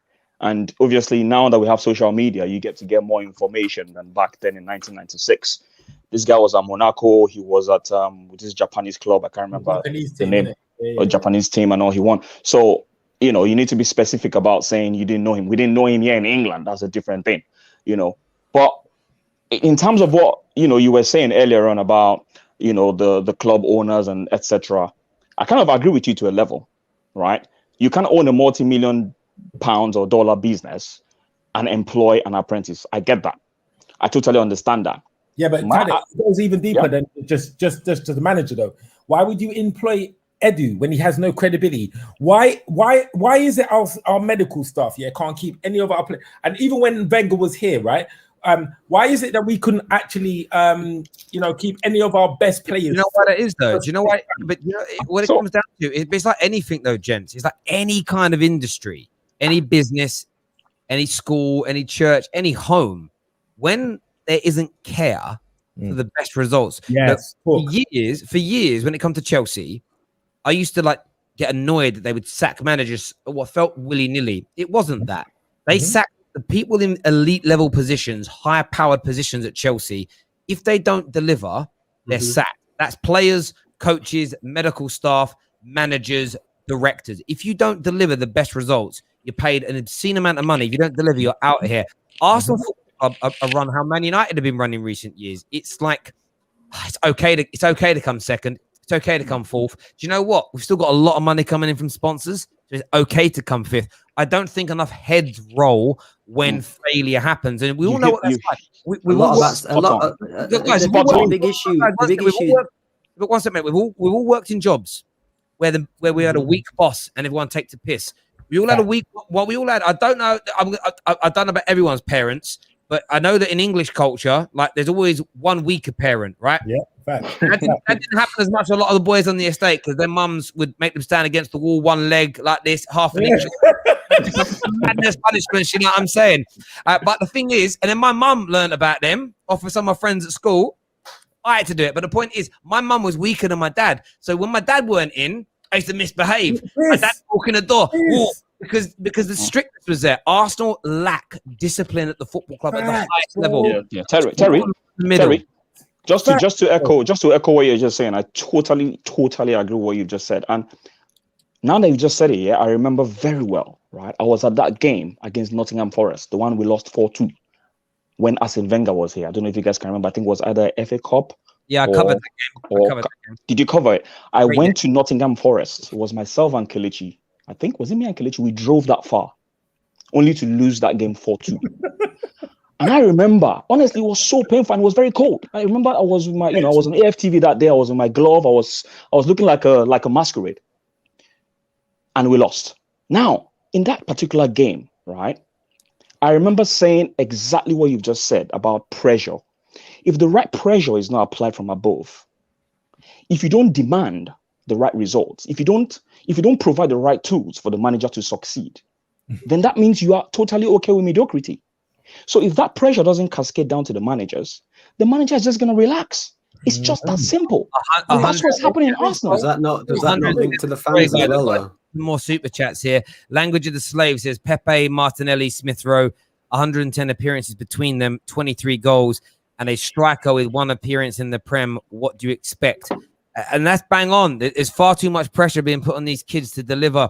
[SPEAKER 5] And obviously, now that we have social media, you get to get more information than back then in 1996. This guy was at Monaco. He was at with this Japanese club. I can't remember the name. Or Japanese team, and all he won. So, you know, you need to be specific about saying you didn't know him. We didn't know him here in England. That's a different thing, you know. But in terms of what, you know, you were saying earlier on about, you know, the club owners and etc., I kind of agree with you to a level, right? You can own a multi-million pounds or dollar business and employ an apprentice. I get that. I totally understand that.
[SPEAKER 9] Yeah, but it goes even deeper than just the manager, though. Why would you employ Edu when he has no credibility? Why is it our medical staff can't keep any of our players? And even when Wenger was here, right? Why is it that we couldn't actually keep any of our best players?
[SPEAKER 1] You know what it is, though? Do you know why? But you know, what it comes down to, it's like anything, though, gents. It's like any kind of industry, any business, any school, any church, any home. When there isn't care for the best results.
[SPEAKER 9] Yes.
[SPEAKER 1] For years, when it comes to Chelsea, I used to get annoyed that they would sack managers what felt willy-nilly. It wasn't that. They sacked the people in elite level positions, high powered positions at Chelsea. If they don't deliver, they're sacked. That's players, coaches, medical staff, managers, directors. If you don't deliver the best results, you're paid an obscene amount of money. If you don't deliver, you're out of here. Arsenal a run how Man United have been running recent years. It's like it's okay to come second. It's okay to come fourth. Do you know what? We've still got a lot of money coming in from sponsors. So it's okay to come fifth. I don't think enough heads roll when failure happens, and we all know what that's like.
[SPEAKER 10] Big issue.
[SPEAKER 1] But one second, mate. We've all worked in jobs where we had a weak boss and everyone takes a piss. We all had a weak. Well, we all had. I don't know. I don't know about everyone's parents. But I know that in English culture, there's always one weaker parent, right?
[SPEAKER 9] Yeah, fact.
[SPEAKER 1] That didn't happen as much to a lot of the boys on the estate because their mums would make them stand against the wall, one leg like this, half an inch. Madness punishments, you know what I'm saying? But the thing is, and then my mum learned about them off of some of my friends at school. I had to do it. But the point is, my mum was weaker than my dad. So when my dad weren't in, I used to misbehave. My dad walk in the door. Walk. Because the strictness was there. Arsenal lack discipline at the football club at the highest level.
[SPEAKER 5] Yeah. Terry, just to echo what you're just saying, I totally agree with what you just said. And now that you just said it, I remember very well, right? I was at that game against Nottingham Forest, the one we lost 4-2, when Arsene Wenger was here. I don't know if you guys can remember. I think it was either FA Cup.
[SPEAKER 1] Yeah, I covered that game.
[SPEAKER 5] Did you cover it? I went to Nottingham Forest. It was myself and Kelechi. I think, was it me and Kelechi? We drove that far, only to lose that game 4-2. And I remember, honestly, it was so painful and it was very cold. I remember I was with my, I was on AFTV that day. I was in my glove. I was looking like a masquerade. And we lost. Now, in that particular game, right, I remember saying exactly what you've just said about pressure. If the right pressure is not applied from above, if you don't demand the right results, if you don't provide the right tools for the manager to succeed, then that means you are totally okay with mediocrity. So if that pressure doesn't cascade down to the manager is just going to relax. It's just that simple. And that's what's happening in Arsenal.
[SPEAKER 10] Does that not link to the fans as well, though?
[SPEAKER 1] More super chats here. Language of the Slave says Pepe, Martinelli, Smith Rowe, 110 appearances between them, 23 goals, and a striker with one appearance in the Prem. What do you expect? And that's bang on. There's far too much pressure being put on these kids to deliver.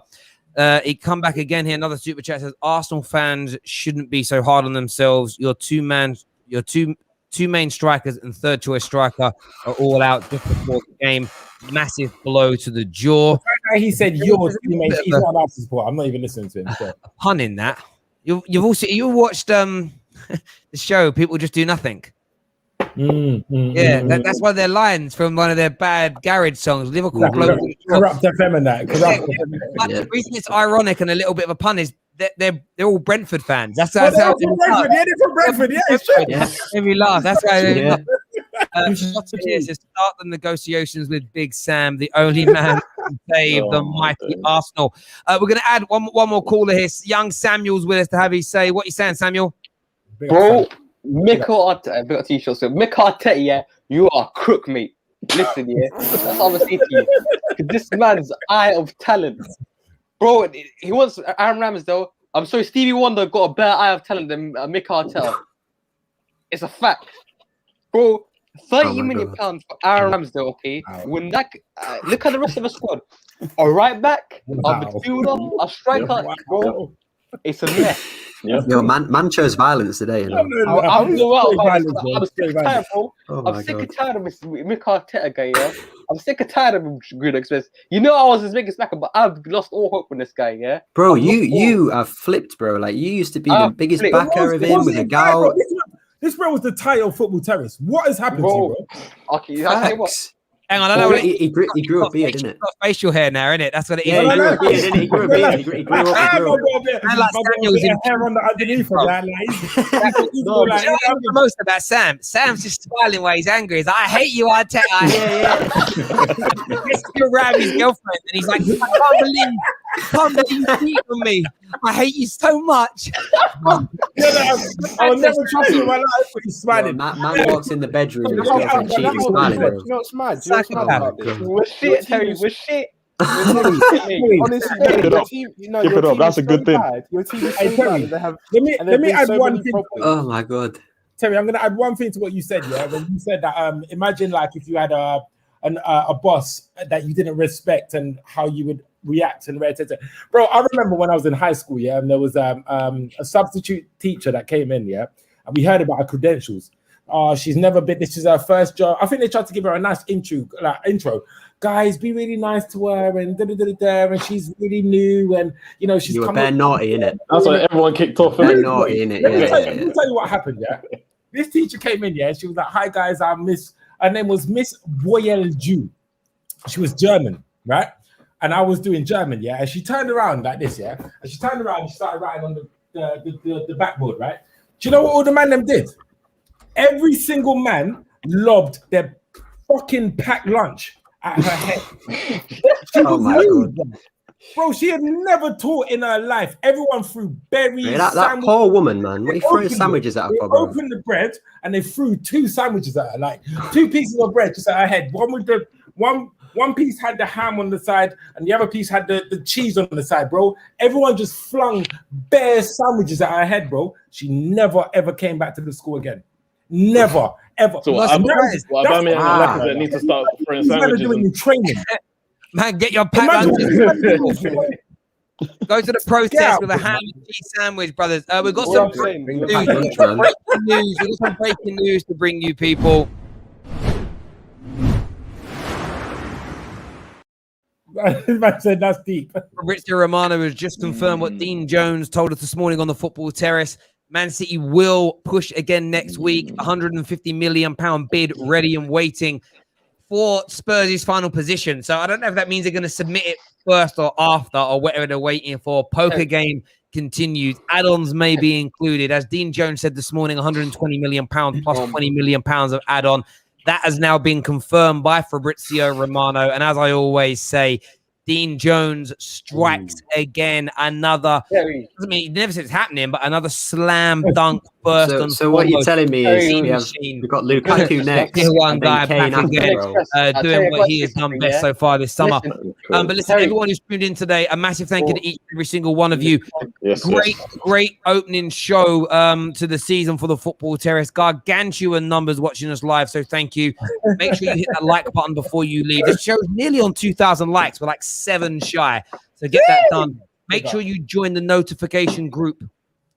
[SPEAKER 1] It come back again here. Another super chat says Arsenal fans shouldn't be so hard on themselves. Your two main strikers and third choice striker are all out just before the game. Massive blow to the jaw.
[SPEAKER 9] He said yours. He's not allowed to support. I'm not even listening to him. So.
[SPEAKER 1] A pun in that. You watched the show People Just Do Nothing. That's one of their lines from one of their bad garage songs. Liverpool
[SPEAKER 9] corrupt FM and that.
[SPEAKER 1] The reason it's ironic and a little bit of a pun is they're all Brentford fans. That's
[SPEAKER 9] how they're from Brentford. Yeah, they're from Brentford. Yeah, it's true.
[SPEAKER 1] Every laugh. That's why. Says start the negotiations with Big Sam, the only man who can save the mighty Arsenal. We're going to add one more caller here. Young Samuel's with us to have his say. What are you saying, Samuel?
[SPEAKER 14] Bro, Mikel Arteta, I've got a t-shirt. So Mikel Arteta, yeah, you are a crook, mate. Listen, yeah, that's what I'm gonna say to you. This man's eye of talent, bro. He wants Aaron Ramsdale. I'm sorry, Stevie Wonder got a better eye of talent than Mick Arteta. It's a fact, bro. 30 million pounds for Aaron Ramsdale. Okay, when that look at the rest of the squad. A right back, a midfielder, a striker, bro. It's a mess.
[SPEAKER 10] Yo, man chose violence today. You know?
[SPEAKER 14] I'm sick and tired, bro. I'm sick and tired of this Mick Arteta guy. Yeah, I'm sick and tired of him, Green Express. You know I was his biggest backer, but I've lost all hope in this guy. Yeah,
[SPEAKER 10] bro, you have flipped, bro. Like you used to be the biggest backer of him with a gal.
[SPEAKER 9] This bro was the title of Football Terrace. What has happened to you, bro?
[SPEAKER 14] Okay, I tell you what.
[SPEAKER 10] Hang on, I know he grew a beard, didn't it?
[SPEAKER 1] Facial hair now, isn't it? That's what it is.
[SPEAKER 10] Yeah, he grew a beard. He grew up.
[SPEAKER 1] And like Samuel's in
[SPEAKER 9] hair on the underneath of that.
[SPEAKER 1] The most about Sam. Sam's just smiling while he's angry. He's like, I hate you, Arteta. He's still around his girlfriend, and he's like, I can't believe you cheat on me. I hate you so much.
[SPEAKER 9] I will never trust you in my life when he's smiling.
[SPEAKER 10] Man walks in the bedroom with his girlfriend cheating, smiling, bro.
[SPEAKER 11] You know what's mad? Do you know what's mad about this?
[SPEAKER 14] We're shit, Terry. We're shit.
[SPEAKER 11] Honestly,
[SPEAKER 5] keep it up. Keep it up. That's a good thing.
[SPEAKER 11] Your team is so bad. They have.
[SPEAKER 9] Let me add one thing.
[SPEAKER 10] Oh my god,
[SPEAKER 9] Terry, I'm going to add one thing to what you said. Yeah, when you said that, imagine like if you had a boss that you didn't respect and how you would react and bro. I remember when I was in high school, yeah, and there was a substitute teacher that came in, yeah, and we heard about her credentials. She's never been. This is her first job. I think they tried to give her a nice intro. Guys, be really nice to her, and and she's really new, and you know she's.
[SPEAKER 10] You were bare naughty, innit?
[SPEAKER 13] That's why everyone kicked off.
[SPEAKER 10] Bare naughty, innit?
[SPEAKER 9] Let me tell you what happened. Yeah, this teacher came in. Yeah, she was like, "Hi guys, I'm Miss." Her name was Miss Boyelju. She was German, right? And I was doing German, yeah. And she turned around like this, yeah. And she turned around and she started writing on the backboard, right? Do you know what all the man them did? Every single man lobbed their fucking packed lunch at her head. She was rude, bro. She had never taught in her life. Everyone threw berries.
[SPEAKER 10] Yeah, that poor woman, man. What are you throwing sandwiches at her for, bro?
[SPEAKER 9] They opened the bread and they threw 2 sandwiches at her, like 2 pieces of bread just at her head. One with the one piece had the ham on the side and the other piece had the cheese on the side, bro. Everyone just flung bare sandwiches at her head, bro. She never ever came back to the school again. Never ever.
[SPEAKER 13] So I need to start throwing sandwiches.
[SPEAKER 9] Training.
[SPEAKER 1] Man, get your pack lunches. Go to the protest with a ham and cheese sandwich, brothers. We've got some breaking news. We've got some breaking news to bring you people.
[SPEAKER 9] Man said that's deep.
[SPEAKER 1] Fabrizio Romano has just confirmed what Dean Jones told us this morning on the Football Terrace. Man City will push again next week. £150 million bid ready and waiting for Spurs' final position. So I don't know if that means they're going to submit it first or after or whatever they're waiting for. Poker game continues. Add-ons may be included. As Dean Jones said this morning, £120 million plus £20 million of add-on. That has now been confirmed by Fabrizio Romano. And as I always say, Dean Jones strikes again another. I mean, he never said it's happening, but another slam dunk burst.
[SPEAKER 10] So what you're telling me is we've got Lukaku next.
[SPEAKER 1] One guy back again, doing what he has done best so far this summer. But listen, everyone who's tuned in today, a massive thank you to each and every single one of you. Great opening show to the season for the Football Terrace. Gargantuan numbers watching us live, so thank you. Make sure you hit that like button before you leave. This show's nearly on 2,000 likes. We're like 7 shy, so get that done. Make sure you join the notification group.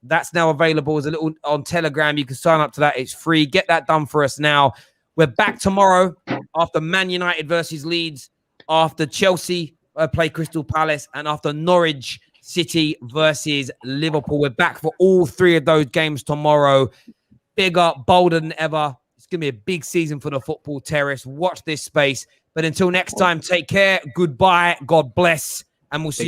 [SPEAKER 1] That's now available as a little on Telegram. You can sign up to that. It's free. Get that done for us now. We're back tomorrow after Man United versus Leeds, after Chelsea play Crystal Palace, and after Norwich City versus Liverpool. We're back for all 3 of those games tomorrow. Bigger, bolder than ever. It's going to be a big season for the Football Terrace. Watch this space. But until next time, take care. Goodbye. God bless. And we'll see you.